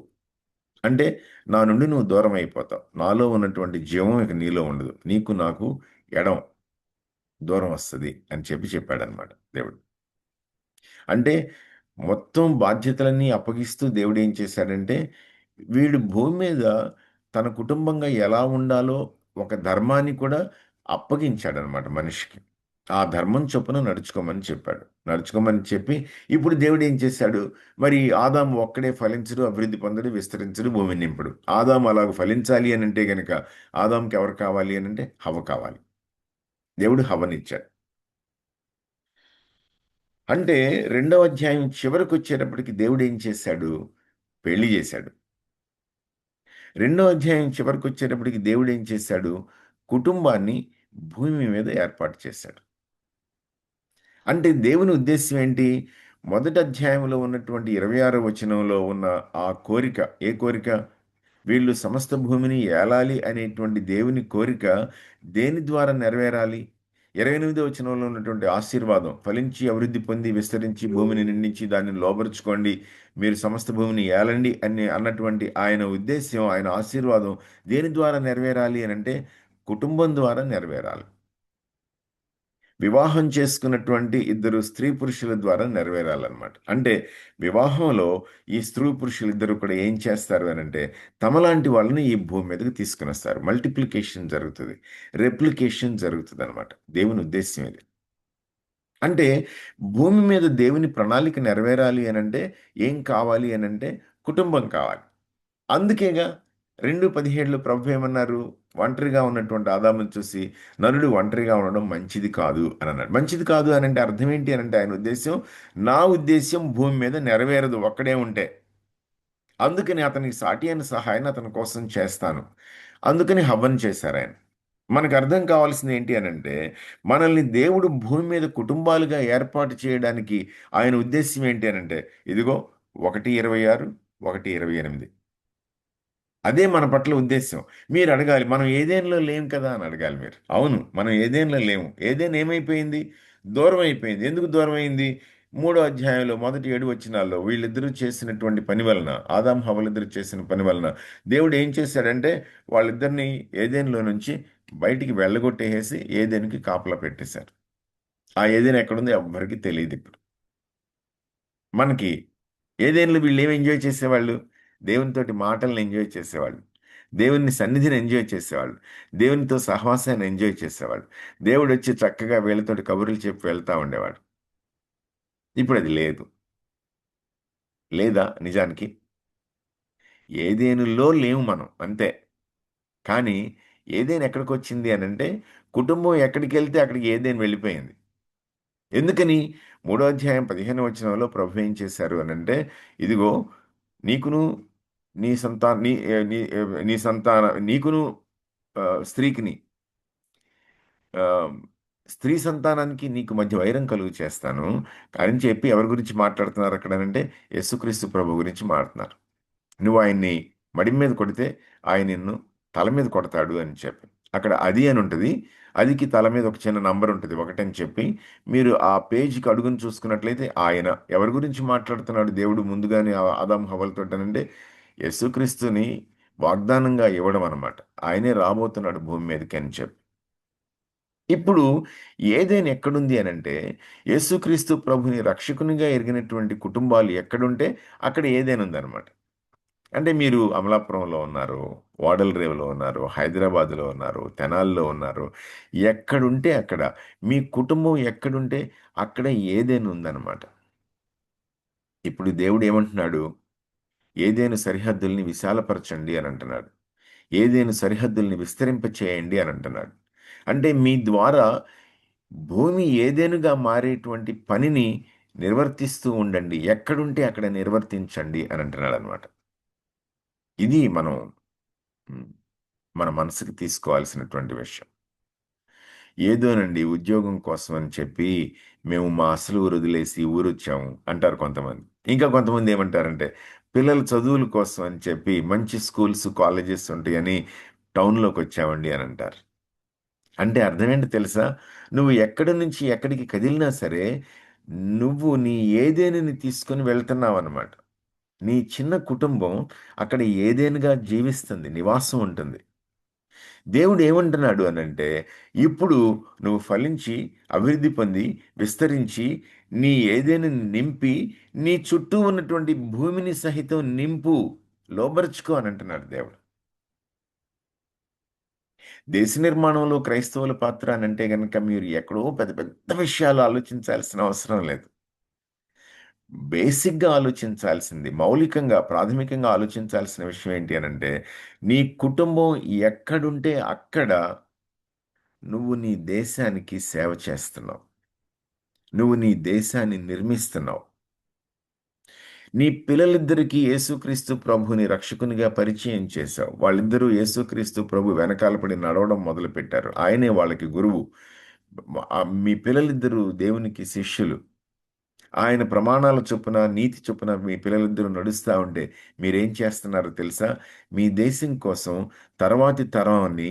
అంటే నా నుండి నువ్వు దూరం అయిపోతావు. నాలో ఉన్నటువంటి జీవం ఇక నీలో ఉండదు. నీకు నాకు ఎడం దూరం వస్తది అని చెప్పాడనమాట దేవుడు. అంటే మొత్తం బాధ్యతలన్నీ అప్పగిస్తూ దేవుడు ఏం చేశాడంటే, వీడు భూమి మీద తన కుటుంబంగా ఎలా ఉండాలో ఒక ధర్మాన్ని కూడా అప్పగించాడనమాట మనిషికి. ఆ ధర్మం చొప్పున నడుచుకోమని చెప్పాడు. నడుచుకోమని చెప్పి, ఇప్పుడు దేవుడు ఏం చేశాడు? మరి ఆదాము ఒక్కడే ఫలించడు, అభివృద్ధి పొందడు, విస్తరించడు, భూమిని నింపడు. ఆదాము అలాగ ఫలించాలి అనంటే గనక ఆదాముకి ఎవరు కావాలి అనంటే హవ్వ కావాలి. దేవుడు హవ్వనిచ్చాడు. అంటే రెండవ అధ్యాయం చివరికొచ్చేటప్పటికి దేవుడు ఏం చేశాడు? పెళ్లి చేశాడు. రెండవ అధ్యాయం చివరికొచ్చేటప్పటికి దేవుడు ఏం చేశాడు? కుటుంబాన్ని భూమి మీద ఏర్పాటు చేశాడు. అంటే దేవుని ఉద్దేశ్యం ఏంటి? మొదటి అధ్యాయంలో ఉన్నటువంటి 26వ వచనంలో ఉన్న ఆ కోరిక, ఏ కోరిక? వీళ్ళు సమస్త భూమిని ఏలాలి అనేటువంటి దేవుని కోరిక దేని ద్వారా నెరవేరాలి? 28వ వచనంలో ఉన్నటువంటి ఆశీర్వాదం, ఫలించి అభివృద్ధి పొంది విస్తరించి భూమిని నిండించి దాన్ని లోబరుచుకోండి, మీరు సమస్త భూమిని ఏలండి అని అన్నటువంటి ఆయన ఉద్దేశ్యం, ఆయన ఆశీర్వాదం దేని ద్వారా నెరవేరాలి అనంటే కుటుంబం ద్వారా నెరవేరాలి. వివాహం చేసుకున్నటువంటి ఇద్దరు స్త్రీ పురుషుల ద్వారా నెరవేరాలన్నమాట. అంటే వివాహంలో ఈ స్త్రీ పురుషులిద్దరూ కూడా ఏం చేస్తారు అనంటే తమలాంటి వాళ్ళని ఈ భూమి మీదకి తీసుకుని వస్తారు. మల్టిప్లికేషన్ జరుగుతుంది, రెప్లికేషన్ జరుగుతుంది అనమాట. దేవుని ఉద్దేశ్యం ఇది. అంటే భూమి మీద దేవుని ప్రణాళిక నెరవేరాలి అనంటే ఏం కావాలి అనంటే కుటుంబం కావాలి. అందుకేగా 2:17లో ప్రభు ఏమన్నారు? ఒంటరిగా ఉన్నటువంటి ఆదామును చూసి, నరుడు ఒంటరిగా ఉండడం మంచిది కాదు అని అన్నాడు. మంచిది కాదు అనంటే అర్థం ఏంటి అనంటే ఆయన ఉద్దేశ్యం, నా ఉద్దేశ్యం భూమి మీద నెరవేరదు ఒక్కడే ఉంటే. అందుకని అతనికి సాటి అయిన సహాయాన్ని అతని కోసం చేస్తాను. అందుకని హవ్వను చేశారాయన. మనకు అర్థం కావాల్సింది ఏంటి అనంటే, మనల్ని దేవుడు భూమి మీద కుటుంబాలుగా ఏర్పాటు చేయడానికి ఆయన ఉద్దేశ్యం ఏంటి అనంటే, ఇదిగో 1:26, 1:28. అదే మన పట్ల ఉద్దేశ్యం. మీరు అడగాలి, మనం ఏదెన్‌లో లేం కదా అని అడగాలి మీరు. అవును, మనం ఏదెన్‌లో లేము. ఏదెన్ ఏమైపోయింది? దూరం అయిపోయింది. ఎందుకు దూరం అయింది? మూడో అధ్యాయంలో మొదటి 7 వచనాల్లో వీళ్ళిద్దరూ చేసినటువంటి పని వలన, ఆదాము హవ్వలిద్దరూ చేసిన పని వలన దేవుడు ఏం చేశాడంటే వాళ్ళిద్దరిని ఏదెన్‌లో నుంచి బయటికి వెళ్ళగొట్టేసేసి ఏదెన్‌కి కాపలా పెట్టేశారు. ఆ ఏదెన్ ఎక్కడుందో ఎవ్వరికీ తెలీదిప్పుడు. మనకి ఏదైనా వీళ్ళు ఏమి ఎంజాయ్ చేసేవాళ్ళు? దేవునితోటి మాటలను ఎంజాయ్ చేసేవాళ్ళు. దేవుని సన్నిధిని ఎంజాయ్ చేసేవాళ్ళు. దేవునితో సహవాసాన్ని ఎంజాయ్ చేసేవాళ్ళు. దేవుడొచ్చి చక్కగా వీళ్ళతోటి కబుర్లు చెప్పి వెళ్తా ఉండేవాడు. ఇప్పుడది లేదు. లేదా నిజానికి? ఏదెనులో లేము మనం అంతే. కానీ ఏదెను ఎక్కడికొచ్చింది అనంటే, కుటుంబం ఎక్కడికెళ్తే అక్కడికి ఏదెను వెళ్ళిపోయింది. ఎందుకని? మూడో అధ్యాయం 15వ వచనంలో ప్రభు ఏం చేశారు అనంటే, ఇదిగో నీకును నీ సంతా నీ నీ నీ సంతాన నీకును స్త్రీకిని ఆహ్, స్త్రీ సంతానానికి నీకు మధ్య వైరం కలుగు చేస్తాను అని చెప్పి ఎవరి గురించి మాట్లాడుతున్నారు అక్కడనంటే యేసుక్రీస్తు ప్రభు గురించి మాట్లాడుతున్నారు. నువ్వు ఆయన్ని మడిం మీద కొడితే ఆయన నిన్ను తల మీద కొడతాడు అని చెప్పి. అక్కడ అది అని ఉంటది. అదికి తల మీద ఒక చిన్న నంబర్ ఉంటది. 1 అని చెప్పి మీరు ఆ పేజీకి అడుగున చూసుకున్నట్లయితే ఆయన ఎవరి గురించి మాట్లాడుతున్నాడు దేవుడు ముందుగానే ఆదాము హవ్వలతోటనంటే యేసుక్రీస్తుని వాగ్దానంగా ఇవ్వడం అన్నమాట. ఆయనే రాబోతున్నాడు భూమి మీదకి అని చెప్పి. ఇప్పుడు ఏదైనా ఎక్కడుంది అనంటే యేసుక్రీస్తు ప్రభుని రక్షకునిగా ఎరిగినటువంటి కుటుంబాలు ఎక్కడుంటే అక్కడ ఏదైనా ఉందన్నమాట. అంటే మీరు అమలాపురంలో ఉన్నారు, ఓడలరేవులో ఉన్నారు, హైదరాబాద్‌లో ఉన్నారు, తెనాలిలో ఉన్నారు. ఎక్కడుంటే అక్కడ మీ కుటుంబం ఎక్కడుంటే అక్కడ ఏదెను ఉందన్నమాట. ఇప్పుడు దేవుడు ఏమంటున్నాడు? ఏదెను సరిహద్దుల్ని విశాలపరచండి అని అంటున్నాడు. ఏదెను సరిహద్దుల్ని విస్తరింపచేయండి అని అంటున్నాడు. అంటే మీ ద్వారా భూమి ఏదెనుగా మారేటువంటి పనిని నిర్వర్తిస్తూ ఉండండి. ఎక్కడుంటే అక్కడ నిర్వర్తించండి అని అంటున్నాడన్నమాట. ఇది మనం హ్మ్. మన మనసుకి తీసుకోవాల్సినటువంటి విషయం. ఏదోనండి ఉద్యోగం కోసం అని చెప్పి మేము మా అసలు ఊరు వదిలేసి ఊరొచ్చాము అంటారు కొంతమంది. ఇంకా కొంతమంది ఏమంటారంటే పిల్లల చదువుల కోసం అని చెప్పి మంచి స్కూల్స్, కాలేజెస్ ఉంటాయని టౌన్‌లోకి వచ్చామండి అని అంటారు. అంటే అర్థం ఏంటో తెలుసా? నువ్వు ఎక్కడి నుంచి ఎక్కడికి కదిలినా సరే, నువ్వు నీ ఏదెనిని తీసుకొని వెళ్తున్నావనమాట. నీ చిన్న కుటుంబం అక్కడ ఏదెనుగా జీవిస్తుంది, నివాసం ఉంటుంది. దేవుడు ఏమంటున్నాడు అనంటే, ఇప్పుడు నువ్వు ఫలించి, అభివృద్ధి పొంది, విస్తరించి, నీ ఏదెనుని నింపి, నీ చుట్టూ ఉన్నటువంటి భూమిని సహితం నింపు, లోబరుచుకో అని అంటున్నాడు దేవుడు. దేశ నిర్మాణంలో క్రైస్తవుల పాత్ర అనంటే గనక మీరు ఎక్కడో పెద్ద పెద్ద విషయాలు ఆలోచించాల్సిన అవసరం లేదు. బేసిక్‌గా ఆలోచించాల్సింది, మౌలికంగా, ప్రాథమికంగా ఆలోచించాల్సిన విషయం ఏంటి అనంటే, నీ కుటుంబం ఎక్కడుంటే అక్కడ నువ్వు నీ దేశానికి సేవ చేస్తున్నావు. నువ్వు నీ దేశాన్ని నిర్మిస్తున్నావు. నీ పిల్లలిద్దరికీ యేసుక్రీస్తు ప్రభుని రక్షకునిగా పరిచయం చేశావు. వాళ్ళిద్దరూ యేసుక్రీస్తు ప్రభు వెనకాల పడి నడవడం మొదలుపెట్టారు. ఆయనే వాళ్ళకి గురువు. మీ పిల్లలిద్దరూ దేవునికి శిష్యులు. ఆయన ప్రమాణాల చొప్పున, నీతి చొప్పున మీ పిల్లలిద్దరూ నడుస్తా ఉంటే మీరేం చేస్తున్నారో తెలుసా? మీ దేశం కోసం తర్వాతి తరాన్ని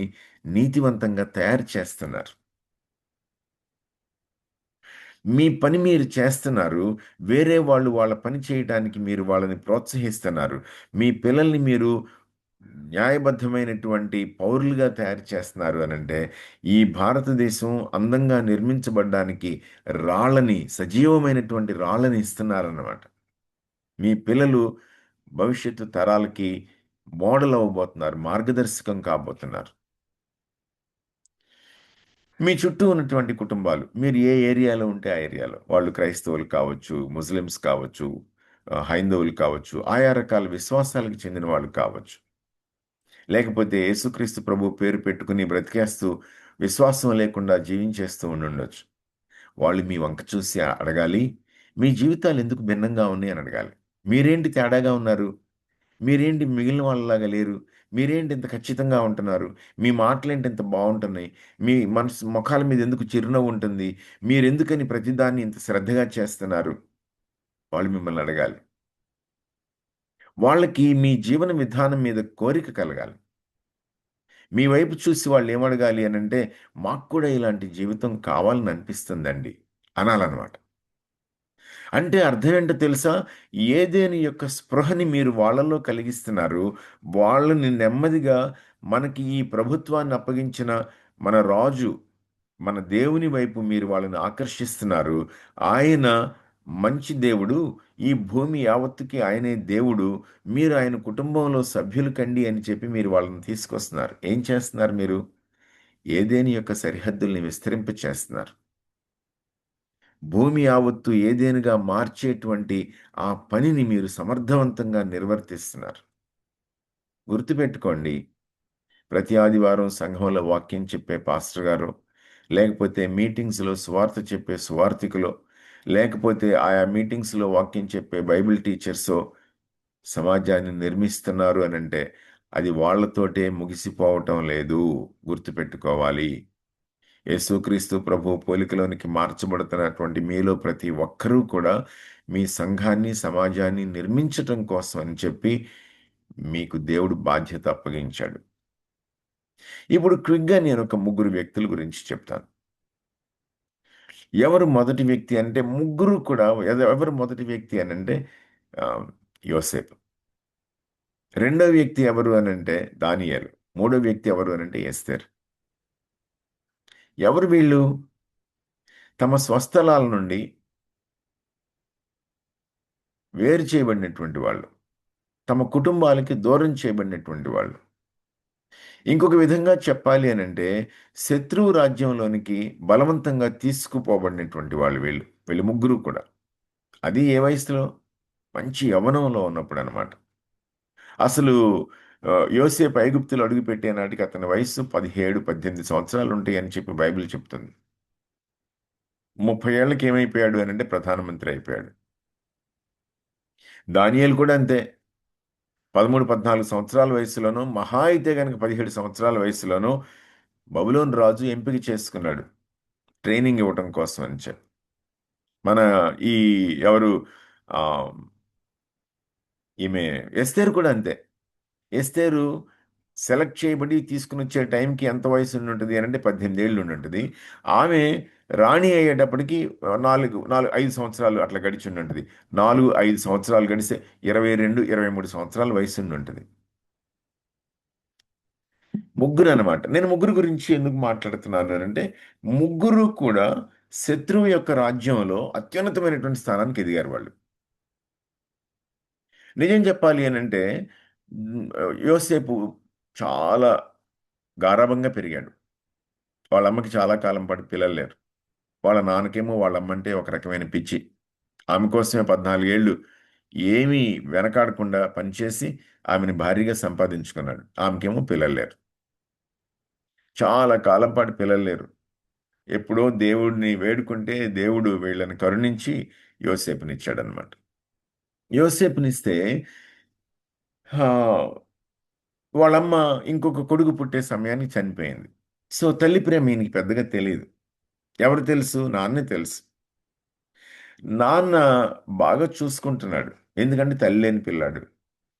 నీతివంతంగా తయారు చేస్తున్నారు. మీ పని మీరు చేస్తున్నారు. వేరే వాళ్ళు వాళ్ళ పని చేయటానికి మీరు వాళ్ళని ప్రోత్సహిస్తున్నారు. మీ పిల్లల్ని మీరు న్యాయబద్ధమైనటువంటి పౌరులుగా తయారు చేస్తున్నారు అనంటే, ఈ భారతదేశం అందంగా నిర్మించబడ్డానికి సజీవమైనటువంటి రాళ్ళని ఇస్తున్నారన్నమాట. మీ పిల్లలు భవిష్యత్తు తరాలకి మోడల్ అవ్వబోతున్నారు. మార్గదర్శకం కాబోతున్నారు. మీ చుట్టూ ఉన్నటువంటి కుటుంబాలు, మీరు ఏ ఏరియాలో ఉంటే ఆ ఏరియాలో, వాళ్ళు క్రైస్తవులు కావచ్చు, ముస్లిమ్స్ కావచ్చు, హైందవులు కావచ్చు, ఆయా రకాల విశ్వాసాలకు చెందిన వాళ్ళు కావచ్చు. లేకపోతే యేసుక్రీస్తు ప్రభు పేరు పెట్టుకుని బ్రతికేస్తూ విశ్వాసం లేకుండా జీవించేస్తూ ఉండుండొచ్చు. వాళ్ళు మీ వంక చూసి అడగాలి, మీ జీవితాలు ఎందుకు భిన్నంగా ఉన్నాయి అని అడగాలి. మీరేంటి తేడాగా ఉన్నారు? మీరేంటి మిగిలిన వాళ్ళలాగా లేరు? మీరేంటి ఇంత ఖచ్చితంగా ఉంటున్నారు? మీ మాటలేంటి ఇంత బావుంటున్నాయి? మీ మొఖాల మీద ఎందుకు చిరునవ్వు ఉంటుంది? మీరెందుకని ప్రతిదాన్ని ఇంత శ్రద్ధగా చేస్తున్నారు? వాళ్ళు మిమ్మల్ని అడగాలి. వాళ్ళకి మీ జీవన విధానం మీద కోరిక కలగాలి. మీ వైపు చూసి వాళ్ళేమడగాలి అనంటే, మాకు కూడా ఇలాంటి జీవితం కావాలని అనిపిస్తుందండి అనాలనమాట. అంటే అర్థమేంటో తెలుసా? ఏదైనా యొక్క స్పృహని మీరు వాళ్ళలో కలిగిస్తున్నారు. వాళ్ళని నెమ్మదిగా మనకి ఈ ప్రభుత్వాన్ని అప్పగించిన మన రాజు, మన దేవుని వైపు మీరు వాళ్ళని ఆకర్షిస్తున్నారు. ఆయన మంచి దేవుడు. ఈ భూమి యావత్తుకి ఆయనే దేవుడు. మీరు ఆయన కుటుంబంలో సభ్యులు కండి అని చెప్పి మీరు వాళ్ళని తీసుకొస్తున్నారు. ఏం చేస్తున్నారు మీరు? ఏదైనా యొక్క సరిహద్దుల్ని విస్తరింప చేస్తున్నారు. భూమి యావత్తు ఏదేనుగా మార్చేటువంటి ఆ పనిని మీరు సమర్థవంతంగా నిర్వర్తిస్తున్నారు. గుర్తుపెట్టుకోండి. ప్రతి ఆదివారం సంఘంలో వాక్యం చెప్పే పాస్టర్ గారో, లేకపోతే మీటింగ్స్‌లో సువార్త చెప్పే సువార్థికులో, లేకపోతే ఆయా మీటింగ్స్‌లో వాక్యం చెప్పే బైబిల్ టీచర్సో సమాజాన్ని నిర్మిస్తున్నారు అనంటే, అది వాళ్ళతోటే ముగిసిపోవటం లేదు. గుర్తుపెట్టుకోవాలి. యేసుక్రీస్తు ప్రభు పోలికలోనికి మార్చబడుతున్నటువంటి మీలో ప్రతి ఒక్కరూ కూడా మీ సంఘాన్ని, సమాజాన్ని నిర్మించటం కోసం అని చెప్పి మీకు దేవుడు బాధ్యత అప్పగించాడు. ఇప్పుడు క్విక్‌గా నేనొక ముగ్గురు వ్యక్తుల గురించి చెప్తాను. ఎవరు మొదటి వ్యక్తి అంటే ముగ్గురు కూడా ఎవరు మొదటి వ్యక్తి అనంటే ఆహ్, యోసేపు. రెండో వ్యక్తి ఎవరు అనంటే దానియేలు. మూడో వ్యక్తి ఎవరు అనంటే ఎస్తేర్. ఎవరు వీళ్ళు? తమ స్వస్థలాల నుండి వేరు చేయబడినటువంటి వాళ్ళు. తమ కుటుంబాలకి దూరం చేయబడినటువంటి వాళ్ళు. ఇంకొక విధంగా చెప్పాలి అనంటే, శత్రువు రాజ్యంలోనికి బలవంతంగా తీసుకుపోబడినటువంటి వాళ్ళు వీళ్ళు. వీళ్ళు ముగ్గురు కూడా. అది ఏ వయసులో? మంచి యవ్వనంలో ఉన్నప్పుడనమాట. అసలు యోసేపు ఐగుప్తులో అడుగుపెట్టే నాటికి అతని వయస్సు 17, 18 సంవత్సరాలుంటాయని చెప్పి బైబిల్ చెప్తుంది. 30 ఏళ్ళకి ఏమైపోయాడు అనంటే ప్రధానమంత్రి అయిపోయాడు. దానియేలు కూడా అంతే. 13, 14 సంవత్సరాల వయస్సులోనో, మహా అయితే గనక 17 సంవత్సరాల వయస్సులోనో బబులోను రాజు ఎంపిక చేసుకున్నాడు. ట్రైనింగ్ ఇవ్వటం కోసం అని చెప్పి. మన ఈ ఎవరు ఆ, ఈమె ఎస్తేరు కూడా అంతే. ఎస్తేరు సెలెక్ట్ చేయబడి తీసుకుని వచ్చే టైంకి ఎంత వయసు ఉండి ఉంటుంది అని అంటే 18 ఏళ్ళు ఉండి ఉంటుంది. ఆమె రాణి అయ్యేటప్పటికి 5 సంవత్సరాలు అట్లా గడిచి ఉండి ఉంటుంది. 4-5 సంవత్సరాలు గడిస్తే 22-23 సంవత్సరాల వయసు ఉండి ఉంటుంది. ముగ్గురు అనమాట. నేను ముగ్గురు గురించి ఎందుకు మాట్లాడుతున్నాను అని అంటే, ముగ్గురు కూడా శత్రువు యొక్క రాజ్యంలో అత్యున్నతమైనటువంటి స్థానానికి ఎదిగారు వాళ్ళు. నిజం చెప్పాలి అని అంటే యోసేపు చాలా గారాబంగా పెరిగాడు. వాళ్ళ అమ్మకి చాలా కాలం పాటు పిల్లలు లేరు. వాళ్ళ నాన్నకేమో వాళ్ళ అమ్మంటే ఒక రకమైన పిచ్చి. ఆమె కోసమే 14 ఏళ్ళు ఏమీ వెనకాడకుండా పనిచేసి ఆమెని భారీగా సంపాదించుకున్నాడు. ఆమెకేమో పిల్లలు లేరు. చాలా కాలం పాటు పిల్లలు లేరు. ఎప్పుడో దేవుడిని వేడుకుంటే దేవుడు వీళ్ళని కరుణించి యోసేపునిచ్చాడనమాట. యోసేపునిస్తే ఆ, వాళ్ళమ్మ ఇంకొక కొడుకు పుట్టే సమయానికి చనిపోయింది. సో తల్లి ప్రేమ ఈయనకి పెద్దగా తెలియదు. ఎవరు తెలుసు? నాన్నే తెలుసు. నాన్న బాగా చూసుకుంటున్నాడు. ఎందుకంటే తల్లి లేని పిల్లాడు.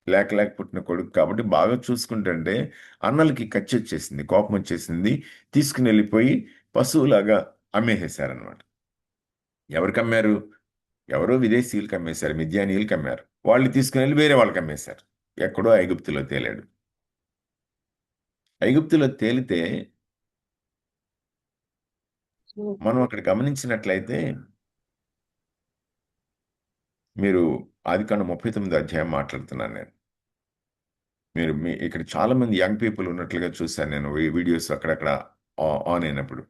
లేక లేక పుట్టిన కొడుకు కాబట్టి బాగా చూసుకుంటుంటే అన్నలకి కచ్చి వచ్చేసింది, కోపం వచ్చేసింది. తీసుకుని వెళ్ళిపోయి పశువులాగా అమ్మేసేశారనమాట. ఎవరికి అమ్మారు? ఎవరో విదేశీయులకు అమ్మేశారు, మిద్యానీయులకు అమ్మారు. వాళ్ళు తీసుకుని వెళ్ళి వేరే వాళ్ళకి అమ్మేశారు. ఎక్కడో ఐగుప్తులో తేలాడు. ఐగుప్తులో తేలితే మనం అక్కడ గమనించినట్లయితే, మీరు ఆదికాండం 39 అధ్యాయం మాట్లాడుతున్నాను నేను. ఇక్కడ చాలా మంది యంగ్ పీపుల్ ఉన్నట్లుగా చూశాను నేను వీడియోస్ అక్కడక్కడ ఆన్ అయినప్పుడు.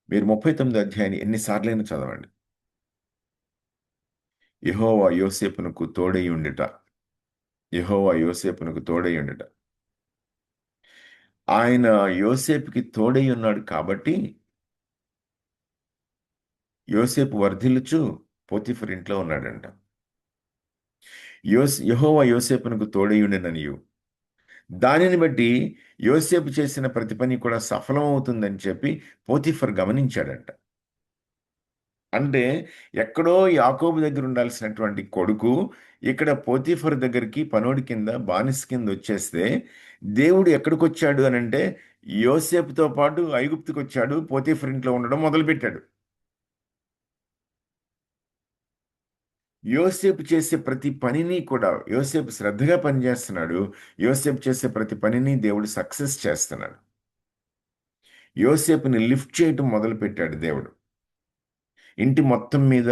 మీరు 39 అధ్యాయాన్ని ఎన్నిసార్లైనా చదవండి. యెహోవా యోసేపునకు తోడై ఉండుట. యెహోవా యోసేపునకు తోడై ఉండుట. ఆయన యోసేపుకి తోడై ఉన్నాడు కాబట్టి యోసేపు వర్ధిల్లుచు పోతీఫర్ ఇంట్లో ఉన్నాడంట. యెహోవా యోసేపునకు తోడై ఉండెననియు, దానిని బట్టి యోసేపు చేసిన ప్రతి పని కూడా సఫలమవుతుందని చెప్పి పోతీఫర్ గమనించాడంట. అంటే ఎక్కడో యాకోబు దగ్గర ఉండాల్సినటువంటి కొడుకు ఇక్కడ పోతీఫర్ దగ్గరికి పనోడి కింద బానిస కింద వచ్చేస్తే, దేవుడు ఎక్కడికి వచ్చాడు అని అంటే యోసేపుతో పాటు ఐగుప్తుకు వచ్చాడు. పోతీఫర్ ఇంట్లో ఉండడం మొదలుపెట్టాడు. యోసేపు చేసే ప్రతి పనిని కూడా యోసేపు శ్రద్ధగా పనిచేస్తున్నాడు. యోసేపు చేసే ప్రతి పనిని దేవుడు సక్సెస్ చేస్తున్నాడు. యోసేపుని లిఫ్ట్ చేయటం మొదలుపెట్టాడు దేవుడు. ఇంటి మొత్తం మీద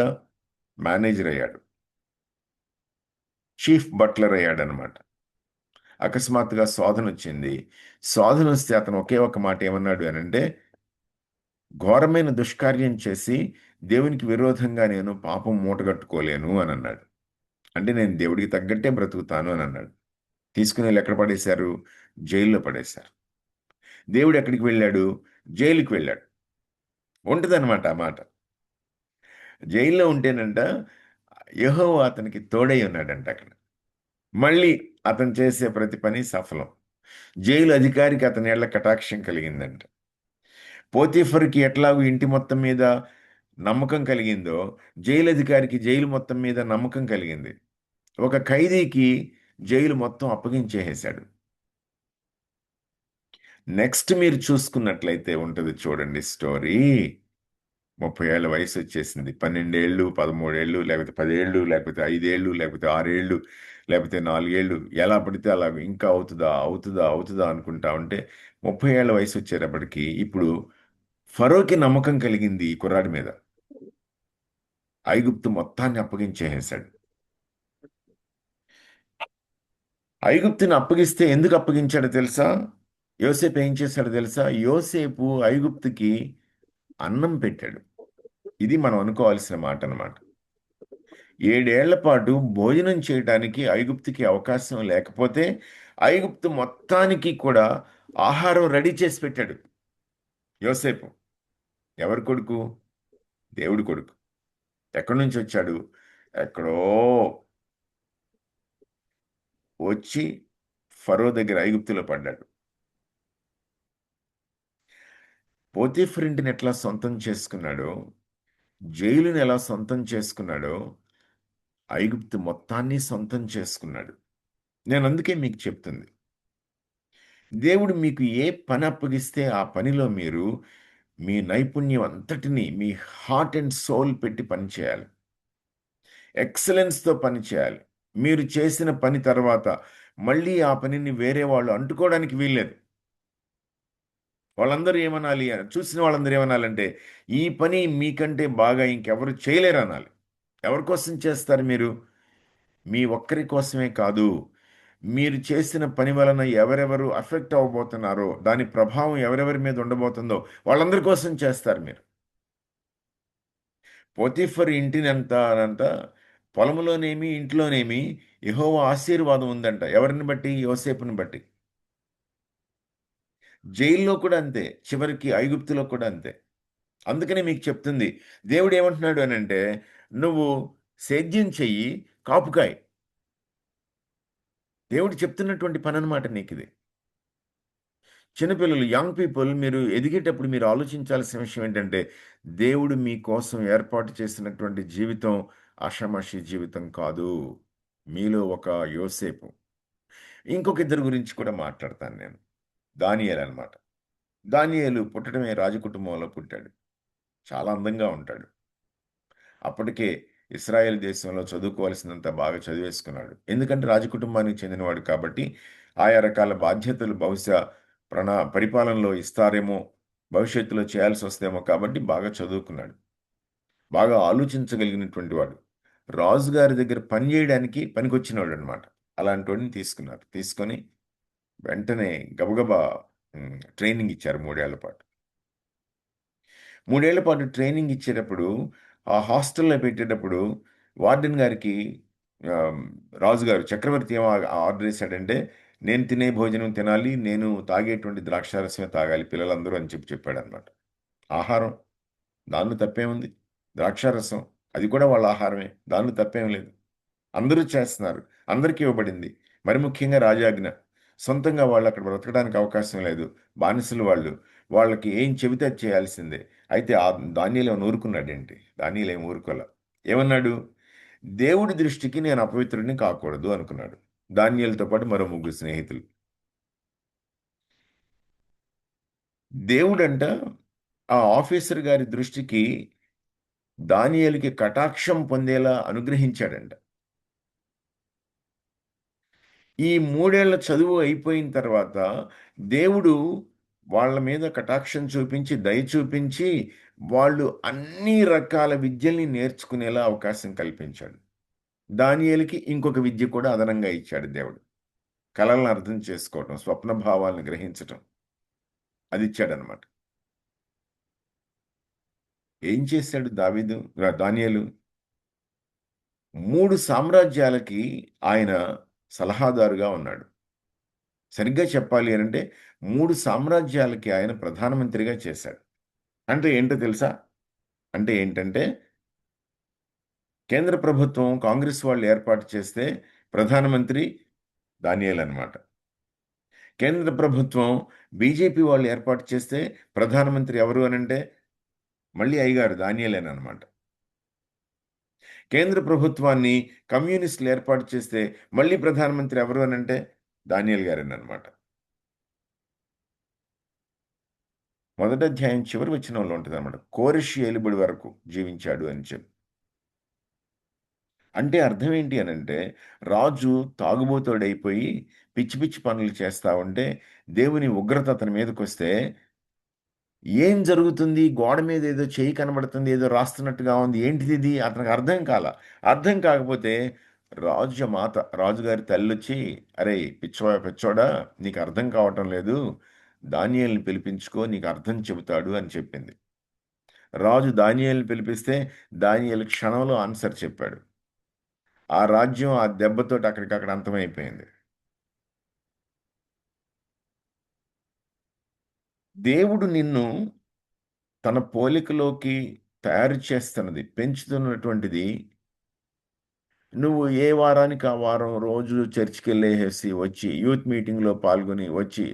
మేనేజర్ అయ్యాడు. చీఫ్ బట్లర్ అయ్యాడనమాట. అకస్మాత్తుగా శోధన వచ్చింది. శోధన వస్తే అతను ఒకే ఒక మాట ఏమన్నాడు అని అంటే, ఘోరమైన దుష్కార్యం చేసి దేవునికి విరోధంగా నేను పాపం మూటగట్టుకోలేను అని అన్నాడు. అంటే నేను దేవుడికి తగ్గట్టే బ్రతుకుతాను అని అన్నాడు. తీసుకుని వెళ్ళి ఎక్కడ పడేశారు? జైల్లో పడేశారు. దేవుడు ఎక్కడికి వెళ్ళాడు? జైలుకి వెళ్ళాడు. ఉంటదన్నమాట ఆ మాట. జైల్లో ఉంటేనంట యెహోవా అతనికి తోడై ఉన్నాడంట అక్కడ. మళ్ళీ అతను చేసే ప్రతి పని సఫలం. జైలు అధికారికి అతని ఏళ్ల కటాక్షం కలిగిందంట. పోతీఫర్కి ఎట్లాగూ ఇంటి మొత్తం మీద నమ్మకం కలిగిందో, జైలు అధికారికి జైలు మొత్తం మీద నమ్మకం కలిగింది. ఒక ఖైదీకి జైలు మొత్తం అప్పగించేసేశాడు. నెక్స్ట్ మీరు చూసుకున్నట్లయితే ఉంటుంది చూడండి స్టోరీ. 30 ఏళ్ల వయసు వచ్చేసింది. 12 ఏళ్ళు, 13 ఏళ్ళు, లేకపోతే 10 ఏళ్ళు, లేకపోతే 5 ఏళ్ళు, లేకపోతే 6 ఏళ్ళు, లేకపోతే 4 ఏళ్ళు, ఎలా పడితే అలా ఇంకా అవుతుందా అవుతుందా అవుతుందా అనుకుంటా ఉంటే 30 ఏళ్ల వయసు వచ్చేటప్పటికి ఇప్పుడు ఫరోకి నమ్మకం కలిగింది ఈ కుర్రాడి మీద. ఐగుప్తు మొత్తాన్ని అప్పగించేసాడు. ఐగుప్తుని అప్పగిస్తే ఎందుకు అప్పగించాడో తెలుసా? యోసేపు ఏం చేశాడో తెలుసా? యోసేపు ఐగుప్తుకి అన్నం పెట్టాడు. ఇది మనం అనుకోవాల్సిన మాట అన్నమాట. 7 ఏళ్ల పాటు భోజనం చేయడానికి ఐగుప్తుకి అవకాశం లేకపోతే ఐగుప్తు మొత్తానికి కూడా ఆహారం రెడీ చేసి పెట్టాడు యోసేపు. ఎవరి కొడుకు? దేవుడి కొడుకు. ఎక్కడి నుంచి వచ్చాడు? ఎక్కడో వచ్చి ఫరో దగ్గర ఐగుప్తులో పడ్డాడు. పోతీఫర్ ఇంటిని ఎట్లా సొంతం చేసుకున్నాడో జైలుని ఎలా సొంతం చేసుకున్నాడో ఐగుప్తు మొత్తాన్ని సొంతం చేసుకున్నాడు. నేను అందుకే మీకు చెప్తుంది. దేవుడు మీకు ఏ పని అప్పగిస్తే ఆ పనిలో మీరు మీ నైపుణ్యం అంతటిని మీ హార్ట్ అండ్ సోల్ పెట్టి పని చేయాలి. ఎక్సలెన్స్‌తో పని చేయాలి. మీరు చేసిన పని తర్వాత మళ్ళీ ఆ పనిని వేరే వాళ్ళు అంటుకోవడానికి వీల్లేదు. వాళ్ళందరూ ఏమనాలి? చూసిన వాళ్ళందరూ ఏమనాలంటే, "ఈ పని మీకంటే బాగా ఇంకెవరు చేయలేరనాలి." ఎవరి కోసం చేస్తారు మీరు? మీ ఒక్కరి కోసమే కాదు. మీరు చేసిన పని వలన ఎవరెవరు అఫెక్ట్ అవ్వబోతున్నారో, దాని ప్రభావం ఎవరెవరి మీద ఉండబోతుందో వాళ్ళందరి కోసం చేస్తారు మీరు. పోతీఫర్ ఇంటినంట పొలంలోనేమి, ఇంట్లోనేమి యెహోవా ఆశీర్వాదం ఉందంట. ఎవరిని బట్టి? యోసేపుని బట్టి. జైల్లో కూడా అంతే. చివరికి ఐగుప్తులో కూడా అంతే. అందుకనే మీకు చెప్తుంది. దేవుడేమంటున్నాడు అనంటే, "నువ్వు సేద్యం చెయ్యి, కాపు కాయి." దేవుడు చెప్తున్నటువంటి పననమాట నీకిది. చిన్నపిల్లలు, యంగ్ పీపుల్ మీరు ఎదిగేటప్పుడు మీరు ఆలోచించాల్సిన విషయం ఏంటంటే, దేవుడు మీకోసం ఏర్పాటు చేసినటువంటి జీవితం ఆషామాషీ జీవితం కాదు. మీలో ఒక యోసేపు. ఇంకొక ఇద్దరి గురించి కూడా మాట్లాడతాను నేను. దానియేలనమాట. దానియేలు పుట్టడమే రాజకుటుంబంలో పుట్టాడు. చాలా అందంగా ఉంటాడు. అప్పటికే ఇస్రాయేల్ దేశంలో చదువుకోవాల్సినంత బాగా చదివేసుకున్నాడు. ఎందుకంటే రాజకుటుంబానికి చెందినవాడు కాబట్టి, ఆయా రకాల బాధ్యతలు బహుశా పరిపాలనలో ఇస్తారేమో, భవిష్యత్తులో చేయాల్సొస్తేమో కాబట్టి బాగా చదువుకున్నాడు. బాగా ఆలోచించగలిగినటువంటి వాడు. రాజుగారి దగ్గర పని జేయడానికి పనికొచ్చినోడనమాట. అలాంటోడిని తీసుకున్నారు. తీసుకొని వెంటనే గబగబా ట్రైనింగ్ ఇచ్చారు 3 ఏళ్ల పాటు. 3 ఏళ్ల పాటు ట్రైనింగ్ ఇచ్చేటప్పుడు, ఆ హాస్టల్‌లో పెట్టేటప్పుడు వార్డెన్ గారికి ఆహ్, రాజుగారు చక్రవర్తి ఏం ఆర్డర్ ఇసాడంటే, "నేను తినే భోజనం తినాలి. నేను తాగేటువంటి ద్రాక్షారసమే తాగాలి పిల్లలందరూ" అని చెప్పాడన్నమాట. ఆహారం దానిలో తప్పేముంది? ద్రాక్షారసం అది కూడా వాళ్ళ ఆహారమే. దానిలో తప్పేం లేదు. అందరూ చేస్తున్నారు. అందరికి ఇవ్వబడింది. మరి ముఖ్యంగా రాజాజ్ఞ. సొంతంగా వాళ్ళక్కడ బ్రతకడానికి అవకాశం లేదు. బానిసలు వాళ్ళు. వాళ్ళకి ఏం చెబితే అది చేయాల్సిందే. అయితే దానియేలేమన్నా ఊరుకున్నాడేంటి? దానియేలేం ఊరుకోలా. ఏమన్నాడు? దేవుడి దృష్టికి నేను అపవిత్రుడిని కాకూడదు అనుకున్నాడు. దానియేలుతో పాటు మరో ముగ్గురు స్నేహితులు. దేవుడంట ఆ ఆఫీసర్ గారి దృష్టికి దానియేలుకి కటాక్షం పొందేలా అనుగ్రహించాడంట. ఈ 3 ఏళ్ల చదువు అయిపోయిన తర్వాత దేవుడు వాళ్ళ మీద కటాక్షం చూపించి, దయ చూపించి, వాళ్ళు అన్ని రకాల విద్యల్ని నేర్చుకునేలా అవకాశం కల్పించాడు. దానియేలుకి ఇంకొక విద్య కూడా అదనంగా ఇచ్చాడు దేవుడు. కలలను అర్థం చేసుకోవటం, స్వప్న భావాలను గ్రహించటం అదిచ్చాడనమాట. ఏం చేశాడు దానియేలు? 3 సామ్రాజ్యాలకి ఆయన సలహాదారుగా ఉన్నాడు. సరిగ్గా చెప్పాలి అనంటే 3 సామ్రాజ్యాలకి ఆయన ప్రధానమంత్రిగా చేశాడు. అంటే ఏంటో తెలుసా? అంటే ఏంటంటే, కేంద్ర ప్రభుత్వం కాంగ్రెస్ వాళ్ళు ఏర్పాటు చేస్తే ప్రధానమంత్రి దానియేలనమాట. కేంద్ర ప్రభుత్వం బీజేపీ వాళ్ళు ఏర్పాటు చేస్తే ప్రధానమంత్రి ఎవరు అనంటే మళ్ళీ అయ్యగారు దానియేలేననమాట. కేంద్ర ప్రభుత్వాన్ని కమ్యూనిస్టులు ఏర్పాటు చేస్తే మళ్ళీ ప్రధానమంత్రి ఎవరు అనంటే దానియేల్ గారేననమాట. మొదటి అధ్యాయం చివరి వచనంలో ఉంటదనమాట. కోరెష్ ఏలుబడి వరకు జీవించాడు అని చెప్పి. అంటే అర్థం ఏంటి అనంటే, రాజు తాగుబోతోడైపోయి పిచ్చి పిచ్చి పనులు చేస్తా ఉంటే, దేవుని ఉగ్రత అతని మీదకొస్తే, ఏం జరుగుతుంది? గోడ మీద ఏదో చెయ్యి కనబడుతుంది. ఏదో రాస్తున్నట్టుగా ఉంది. ఏంటిదిది? అతనికి అర్థం కాల. అర్థం కాకపోతే రాజుగారి తల్లొచ్చి, "అరేయ్! పిచ్చోడా నీకు అర్థం కావటం లేదు. దానియేలుని పిలిపించుకో నీకు అర్థం చెబుతాడు" అని చెప్పింది. రాజు దానియేలుని పిలిపిస్తే, దానియేలు క్షణంలో ఆన్సర్ చెప్పాడు. ఆ రాజ్యం ఆ దెబ్బతోటి అక్కడికక్కడ అంతమైపోయింది. దేవుడు నిన్ను తన పోలికలోకి తయారు చేస్తున్నది, పెంచుతున్నటువంటిది నువ్వు ఏ వారానికి ఆ వారం రోజు చర్చ్కి వెళ్ళేసి వచ్చి యూత్ మీటింగ్లో పాల్గొని వచ్చి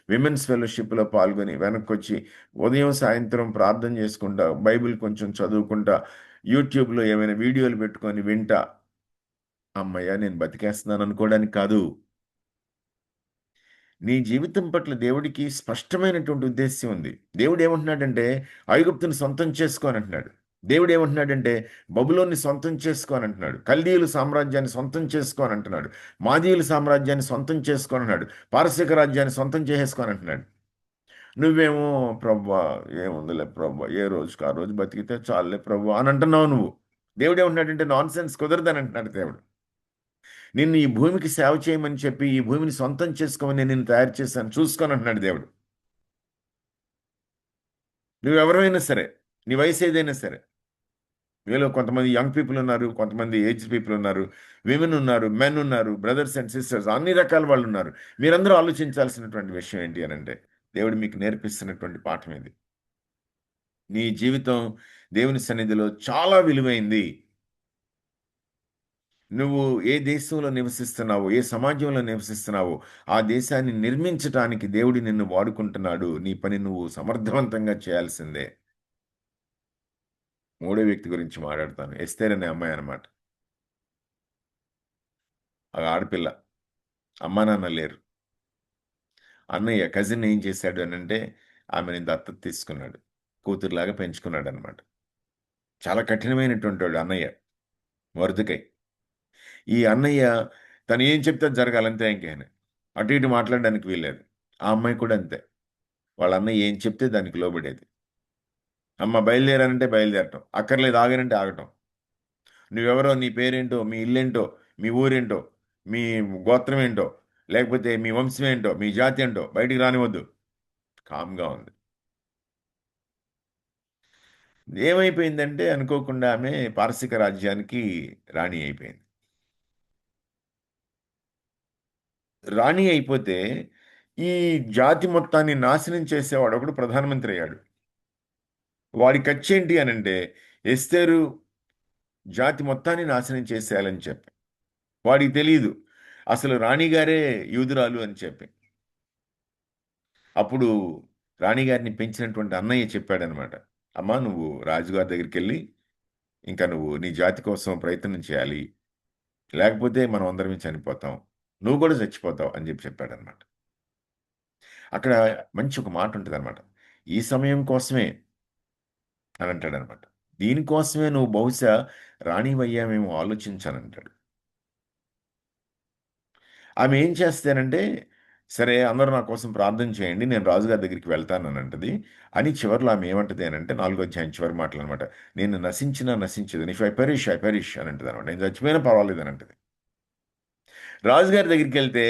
విమెన్స్ ఫెలోషిప్లో పాల్గొని వెనక్కి వచ్చి ఉదయం సాయంత్రం ప్రార్థన చేసుకుంటా బైబిల్ కొంచెం చదువుకుంటా యూట్యూబ్లో ఏమైనా వీడియోలు పెట్టుకొని వింటా అమ్మయ్య నేను బతికేస్తున్నాను అనుకోవడానికి కాదు. నీ జీవితం పట్ల దేవుడికి స్పష్టమైనటువంటి ఉద్దేశ్యం ఉంది. దేవుడు ఏమంటున్నాడంటే ఐగుప్తుని సొంతం చేసుకో అని అంటున్నాడు. దేవుడు ఏమంటున్నాడంటే బబులోన్ని సొంతం చేసుకో అని అంటున్నాడు. కల్దీయుల సామ్రాజ్యాన్ని సొంతం చేసుకో అని అంటున్నాడు. మాదీయుల సామ్రాజ్యాన్ని సొంతం చేసుకో అని అంటున్నాడు. పారసీక రాజ్యాన్ని సొంతం చేసేసుకో అని అంటున్నాడు. నువ్వేమో ప్రవ్వా ఏముందిలే ప్రవ్వా ఏ రోజుకి ఆ రోజు బతికితే చాలులే ప్రవ్వా అని అంటున్నావు నువ్వు. దేవుడు ఏమంటున్నాడంటే నాన్ సెన్స్ కుదరదని అంటున్నాడు దేవుడు. నిన్ను ఈ భూమికి సేవ చేయమని చెప్పి ఈ భూమిని సొంతం చేసుకోమని నేను నిన్ను తయారు చేశాను చూసుకొని అంటున్నాడు దేవుడు. నువ్వెవరైనా సరే, నీ వయసు ఏదైనా సరే, మీలో కొంతమంది యంగ్ పీపుల్ ఉన్నారు, కొంతమంది ఏజ్డ్ పీపుల్ ఉన్నారు, విమెన్ ఉన్నారు, మెన్ ఉన్నారు, బ్రదర్స్ అండ్ సిస్టర్స్, అన్ని రకాల వాళ్ళు ఉన్నారు. మీరందరూ ఆలోచించాల్సినటువంటి విషయం ఏంటి అని అంటే దేవుడు మీకు నేర్పిస్తున్నటువంటి పాఠం ఇది. నీ జీవితం దేవుని సన్నిధిలో చాలా విలువైంది. నువ్వు ఏ దేశంలో నివసిస్తున్నావో, ఏ సమాజంలో నివసిస్తున్నావో, ఆ దేశాన్ని నిర్మించటానికి దేవుడు నిన్ను వాడుకుంటున్నాడు. నీ పని నువ్వు సమర్థవంతంగా చేయాల్సిందే. మూడో వ్యక్తి గురించి మాట్లాడతాను. ఎస్తేర్ అనే అమ్మాయి అన్నమాట. ఆ ఆడపిల్ల. అమ్మా నాన్న లేరు. అన్నయ్య కజిన్ ఏం చేశాడు అనంటే ఆమెని దత్తత తీసుకున్నాడు. కూతురులాగా పెంచుకున్నాడనమాట. చాలా కఠినమైనటువంటి వాడు అన్నయ్య. మొరదుకై. ఈ అన్నయ్య తను ఏం చెప్తే అది జరగాలంతే ఇంకేను. అటు ఇటు మాట్లాడడానికి వీల్లేదు. ఆ అమ్మాయి కూడా అంతే. వాళ్ళ అన్నయ్య ఏం చెప్తే దానికి లోబడేది. అమ్మ బయలుదేరానంటే బయలుదేరటం. అక్కర్లేదు ఆగనంటే ఆగటం. నువ్వెవరో, నీ పేరేంటో, మీ ఇల్లేంటో, మీ ఊరేంటో, మీ గోత్రం ఏంటో, లేకపోతే మీ వంశం ఏంటో, మీ జాతి ఏంటో బయటికి రానివద్దు. కామ్‌గా ఉంది. ఏమైపోయిందంటే అనుకోకుండా ఆమె పారసీక రాజ్యానికి రాణి అయిపోయింది. రాణి అయిపోతే ఈ జాతి మొత్తాన్ని నాశనం చేసేవాడు ఒకడు ప్రధానమంత్రి అయ్యాడు. వాడి కచ్చేంటి అనంటే ఎస్తేరు జాతి మొత్తాన్ని నాశనం చేసేయాలని చెప్పి. వాడికి తెలీదు. అసలు రాణిగారే యూదురాలు అని చెప్పి. అప్పుడు రాణిగారిని పెంచినటువంటి అన్నయ్య చెప్పాడనమాట. అమ్మా నువ్వు రాజుగారి దగ్గరికెళ్ళి ఇంకా నువ్వు నీ జాతి కోసం ప్రయత్నం చేయాలి. లేకపోతే మనం అందరమే చనిపోతాం. నువ్వు కూడా చచ్చిపోతావు అని చెప్పాడనమాట. అక్కడ మంచి ఒక మాట ఉంటదనమాట. ఈ సమయం కోసమే అని అంటాడనమాట. దీనికోసమే నువ్వు బహుశా రాణివయ్యావేమో ఆలోచించానంటాడు. ఆమె ఏం చేస్తానంటే, సరే అందరూ నా కోసం ప్రార్థన చేయండి. నేను రాజుగారి దగ్గరికి వెళ్తాననంటది. అని చివర్లో ఆమె ఏమంటది అనంటే, 4 అధ్యాయం చివరి మాటలనమాట. నేను నశించినా నశించదును. If I perish, I perish అని అంటదనమాట. నేను చచ్చిపోయినా పర్వాలేదనంటది. రాజుగారి దగ్గరికెళ్తే,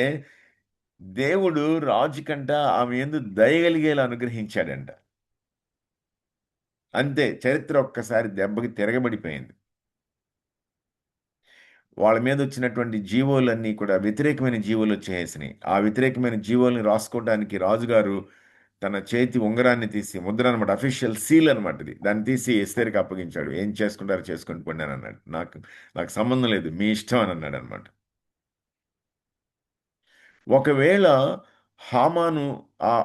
దేవుడు రాజుకంట ఆమె యందు దయ కలిగేలా అనుగ్రహించాడంట. అంతే చరిత్ర ఒక్కసారి దెబ్బకి తిరగబడిపోయింది. వాళ్ళ మీదొచ్చినటువంటి జీవోలన్నీ కూడా వ్యతిరేకమైన జీవోలొచ్చేసినాయి. ఆ వ్యతిరేకమైన జీవోల్ని రాసుకోవడానికి రాజుగారు తన చేతి ఉంగరాన్ని తీసి ముద్ర అనమాట. అఫీషియల్ సీల్ అనమాట ఇది. దాన్ని తీసి ఎస్తేరుకి అప్పగించాడు. ఏం చేసుకుంటారో చేసుకొని పొండి అని అన్నాడు. నాకు నాకు సంబంధం లేదు. మీ ఇష్టం అని అన్నాడనమాట. ఒకవేళ హామాను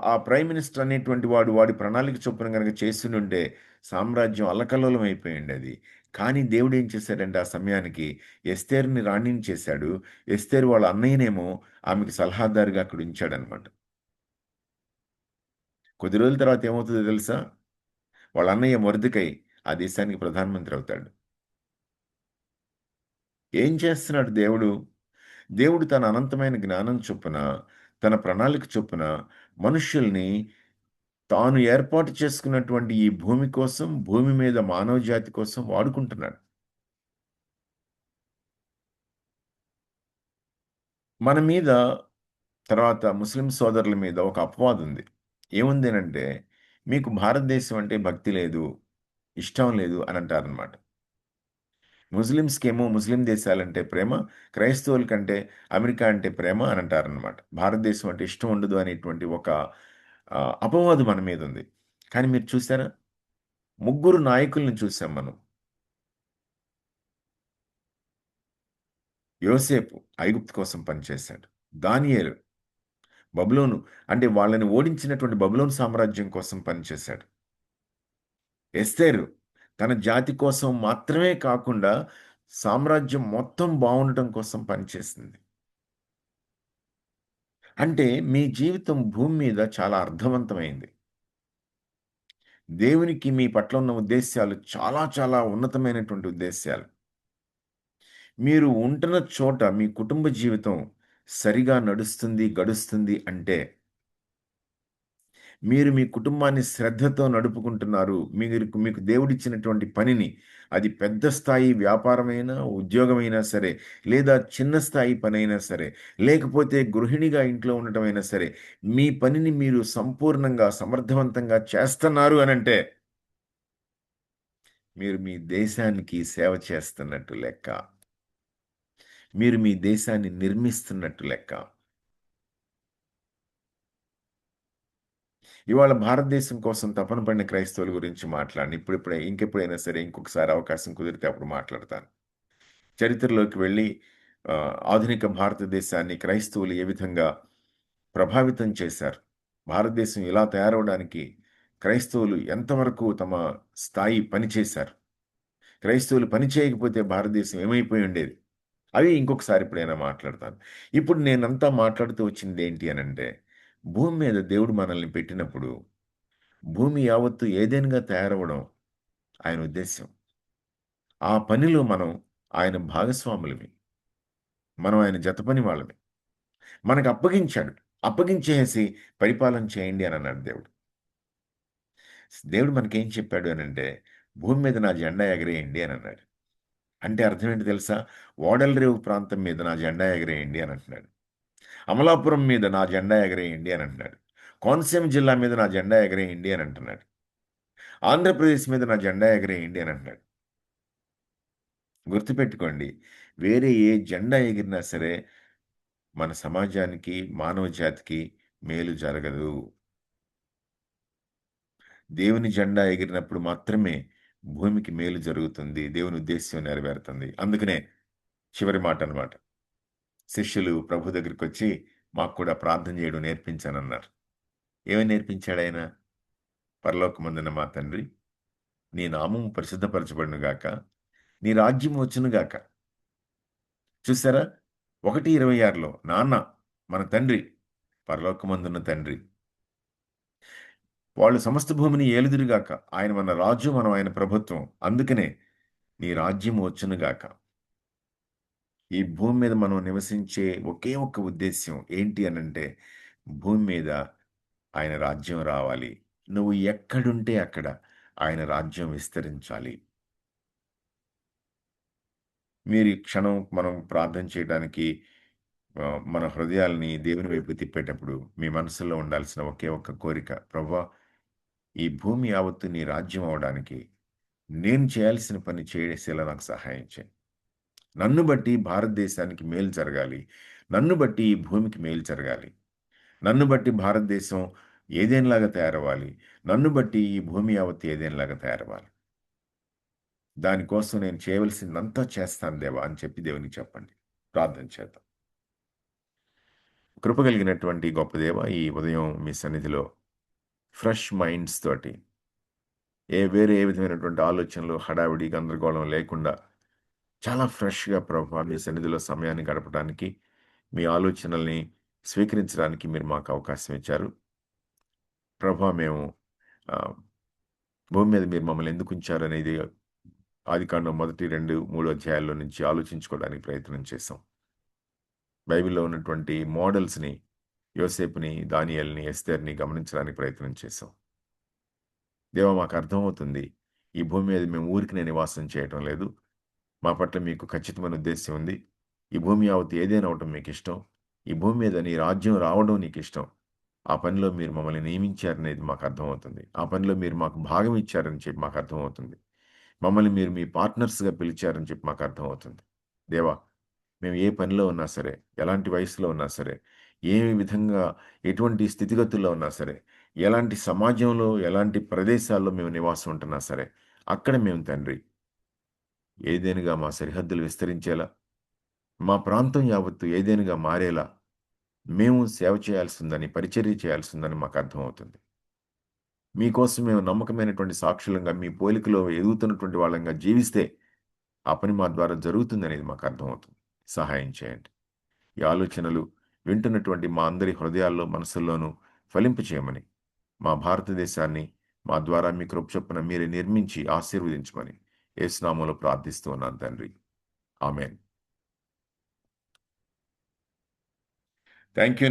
ఆ ప్రైమ్ మినిస్టర్ అనేటువంటి వాడు వాడి ప్రణాళిక చొప్పున గనక చేసుండుంటే సామ్రాజ్యం అల్లకల్లోలం అయిపోయిండేది. కానీ దేవుడు ఏం చేశాడంటే ఆ సమయానికి ఎస్తేరుని రాణిని చేశాడు. ఎస్తేరు వాళ్ళ అన్నయ్యనేమో ఆమెకి సలహాదారుగా అక్కడ ఉంచాడనమాట. కొద్ది రోజుల తర్వాత ఏమవుతుందో తెలుసా? వాళ్ళ అన్నయ్య మొర్దెకై ఆ దేశానికి ప్రధానమంత్రి అవుతాడు. ఏం చేస్తున్నాడు దేవుడు? దేవుడు తన అనంతమైన జ్ఞానం చొప్పున, తన ప్రణాళిక చొప్పున మనుష్యుల్ని తాను ఏర్పాటు చేసుకున్నటువంటి ఈ భూమి కోసం, భూమి మీద మానవ జాతి కోసం వాడుకుంటున్నాడు. మన మీద తర్వాత ముస్లిం సోదరుల మీద ఒక అపవాదుంది. ఏముందనంటే, మీకు భారతదేశం అంటే భక్తి లేదు, ఇష్టం లేదు అని అంటారనమాట. ముస్లిమ్స్‌కేమో ముస్లిం దేశాలంటే ప్రేమ, క్రైస్తవుల కంటే అమెరికా అంటే ప్రేమ అని అంటారనమాట. భారతదేశం అంటే ఇష్టం ఉండదు అనేటువంటి ఒక అపవాదు మన మీదుంది. కానీ మీరు చూసారా? ముగ్గురు నాయకుల్ని చూసాం మనం. యోసేపు ఐగుప్తు కోసం పనిచేశాడు. దానియేలు బబులోను అంటే వాళ్ళని ఓడించినటువంటి బబులోను సామ్రాజ్యం కోసం పనిచేశాడు. ఎస్తేరు తన జాతి కోసం మాత్రమే కాకుండా సామ్రాజ్యం మొత్తం బావుండటం కోసం పనిచేసింది. అంటే మీ జీవితం భూమి మీద చాలా అర్థవంతమైంది. దేవునికి మీ పట్ల ఉన్న ఉద్దేశ్యాలు చాలా చాలా ఉన్నతమైనటువంటి ఉద్దేశ్యాలు. మీరు ఉంటున్న చోట మీ కుటుంబ జీవితం సరిగా నడుస్తుంది, గడుస్తుంది అంటే మీరు మీ కుటుంబాన్ని శ్రద్ధతో నడుపుకుంటున్నారు. మీకు దేవుడిచ్చినటువంటి పనిని అది పెద్ద స్థాయి వ్యాపారమైనా, ఉద్యోగమైనా సరే, లేదా చిన్న స్థాయి పనైనా సరే, లేకపోతే గృహిణిగా ఇంట్లో ఉండటమైనా సరే, మీ పనిని మీరు సంపూర్ణంగా, సమర్థవంతంగా చేస్తన్నారు అనంటే, మీరు మీ దేశానికి సేవ చేస్తున్నట్టు లెక్క. మీరు మీ దేశాన్ని నిర్మిస్తున్నట్టు లెక్క. ఇవాళ భారతదేశం కోసం తపన పడిన క్రైస్తవుల గురించి మాట్లాడను. ఇంకెప్పుడైనా సరే ఇంకొకసారి అవకాశం కుదిరితే అప్పుడు మాట్లాడతాను. చరిత్రలోకి వెళ్ళి ఆధునిక భారతదేశాన్ని క్రైస్తవులు ఏ విధంగా ప్రభావితం చేశారు. భారతదేశం ఇలా తయారవడానికి క్రైస్తవులు ఎంతవరకు తమ స్థాయి పనిచేశారు. క్రైస్తవులు పని చేయకపోతే భారతదేశం ఏమైపోయి ఉండేది. అవి ఇంకొకసారి ఎప్పుడైనా మాట్లాడతాను. ఇప్పుడు నేనంతా మాట్లాడుతూ వచ్చింది ఏంటి అనంటే, భూమి మీద దేవుడు మనల్ని పెట్టినప్పుడు భూమి యావత్తు ఏదెన్‌గా తయారవ్వడం ఆయన ఉద్దేశ్యం. ఆ పనిలో మనం ఆయన భాగస్వాములమి. మనం ఆయన జతపని వాళ్ళమి. మనకు అప్పగించాడు. అప్పగించేసి పరిపాలన చేయండి అని అన్నాడు దేవుడు. దేవుడు మనకేం చెప్పాడు అనంటే, భూమి మీద నా జెండా ఎగరేయండి అని అన్నాడు. అంటే అర్థం ఏంటి తెలుసా? ఓడలరేవు ప్రాంతం మీద నా జెండా ఎగరేయండి అని అంటున్నాడు. అమలాపురం మీద నా జెండా ఎగరేయండి అని అంటున్నాడు. కోనసీమ జిల్లా మీద నా జెండా ఎగరేయండి అని అంటున్నాడు. ఆంధ్రప్రదేశ్ మీద నా జెండా ఎగరేయండి అని అంటున్నాడు. గుర్తుపెట్టుకోండి. వేరే ఏ జెండా ఎగిరినా సరే, మన సమాజానికి, మానవ జాతికి మేలు జరగదు. దేవుని జెండా ఎగిరినప్పుడు మాత్రమే భూమికి మేలు జరుగుతుంది. దేవుని ఉద్దేశ్యం నెరవేరుతుంది. అందుకనే చివరి మాటనమాట. శిష్యులు ప్రభు దగ్గరికొచ్చి, మాకు కూడా ప్రార్థన చేయడం నేర్పించనన్నారు. ఏమని నేర్పించాడాయన? పరలోకమందున్న మా తండ్రి, నీ నామము పరిశుద్ధపరచబడును గాక, నీ రాజ్యం వచ్చును గాక. చూసారా? 1:26లో నాన్న మన తండ్రి, పరలోకమందున్న తండ్రి. వాళ్ళు సమస్త భూమిని ఏలుదురుగాక. ఆయన మన రాజు, మనం ఆయన ప్రభుత్వం. అందుకనే నీ రాజ్యం వచ్చునుగాక. ఈ భూమి మీద మనం నివసించే ఒకే ఒక్క ఉద్దేశ్యం ఏంటి అనంటే, భూమి మీద ఆయన రాజ్యం రావాలి. నువ్వు ఎక్కడుంటే అక్కడ ఆయన రాజ్యం విస్తరించాలి. మీరు ఈ క్షణం మనం ప్రార్థన చేయడానికి మన హృదయాల్ని దేవుని వైపు తిప్పేటప్పుడు మీ మనసులో ఉండాల్సిన ఒకే ఒక్క కోరిక, ప్రభువా ఈ భూమి యావత్తు నీ రాజ్యం అవ్వడానికి నేను చేయాల్సిన పని చేసేలా నాకు సహాయం చేయి. నన్ను బట్టి భారతదేశానికి మేలు జరగాలి. నన్ను బట్టి ఈ భూమికి మేలు జరగాలి. నన్ను బట్టి భారతదేశం ఏదెన్‌లాగా తయారవ్వాలి. నన్ను బట్టి ఈ భూమి యావత్తు ఏదెన్‌లాగా తయారవ్వాలి. దానికోసం నేను చేయవలసిందంతా చేస్తాను దేవా అని చెప్పి దేవునికి చెప్పండి. ప్రార్థన చేద్దాం. కృప కలిగినటువంటి గొప్ప దేవ, ఈ ఉదయం మీ సన్నిధిలో ఫ్రెష్ మైండ్స్ తోటి వేరే ఏ విధమైనటువంటి ఆలోచనలు, హడావిడి, గందరగోళం లేకుండా చాలా ఫ్రెష్‌గా ప్రభా మీ సన్నిధిలో సమయాన్ని గడపడానికి, మీ ఆలోచనల్ని స్వీకరించడానికి మీరు మాకు అవకాశం ఇచ్చారు. ప్రభా మేము ఆహ్, భూమి మీద మీరు మమ్మల్ని ఎందుకుంచారనేది ఆదికాండం మొదటి 2, 3 అధ్యాయాల్లో నుంచి ఆలోచించుకోవడానికి ప్రయత్నం చేశాం. బైబిల్‌లో ఉన్నటువంటి మోడల్స్‌ని, యోసేపుని, దానియేలుని, ఎస్తేర్‌ని గమనించడానికి ప్రయత్నం చేశాం. దేవా మాకు అర్థమవుతుంది. ఈ భూమి మీద మేము ఊరికనే నివాసం చేయటం లేదు. మా పట్ల మీకు ఖచ్చితమైన ఉద్దేశ్యం ఉంది. ఈ భూమి యావత్తు ఏదైనా అవ్వటం మీకిష్టం. ఈ భూమి మీద నీ రాజ్యం రావడం నీకిష్టం. ఆ పనిలో మీరు మమ్మల్ని నియమించారనేది మాకు అర్థమవుతుంది. ఆ పనిలో మీరు మాకు భాగం ఇచ్చారని చెప్పి మాకు అర్థమవుతుంది. మమ్మల్ని మీరు మీ పార్ట్నర్స్‌గా పిలిచారని చెప్పి మాకు అర్థమవుతుంది. దేవా! మేము ఏ పనిలో ఉన్నా సరే, ఎలాంటి వయసులో ఉన్నా సరే, ఏ విధంగా ఎటువంటి స్థితిగతుల్లో ఉన్నా సరే, ఎలాంటి సమాజంలో, ఎలాంటి ప్రదేశాల్లో మేము నివాసం ఉంటున్నా సరే, అక్కడ మేము తండ్రి ఏదైనగా మా సరిహద్దులు విస్తరించేలా, మా ప్రాంతం యావత్తు ఏదైనాగా మారేలా మేము సేవ చేయాల్సిందని, పరిచర్య చేయాల్సిందని మాకు అర్థమవుతుంది. మీకోసం మేము నమ్మకమైనటువంటి సాక్షులంగా, మీ పోలికలో ఎదుగుతున్నటువంటి వాళ్ళంగా జీవిస్తే, ఆ పని మా ద్వారా జరుగుతుందనేది మాకు అర్థమవుతుంది. సహాయం చేయండి. ఈ ఆలోచనలు వింటున్నటువంటి మా అందరి హృదయాల్లో, మనసుల్లోనూ ఫలింపచేయమని, మా భారతదేశాన్ని మా ద్వారా మీ కృప చొప్పున మీరే నిర్మించి ఆశీర్వదించమని యేసు నామములో ప్రార్థిస్తూ ఉన్నాను తండ్రి. ఆమేన్. Thank you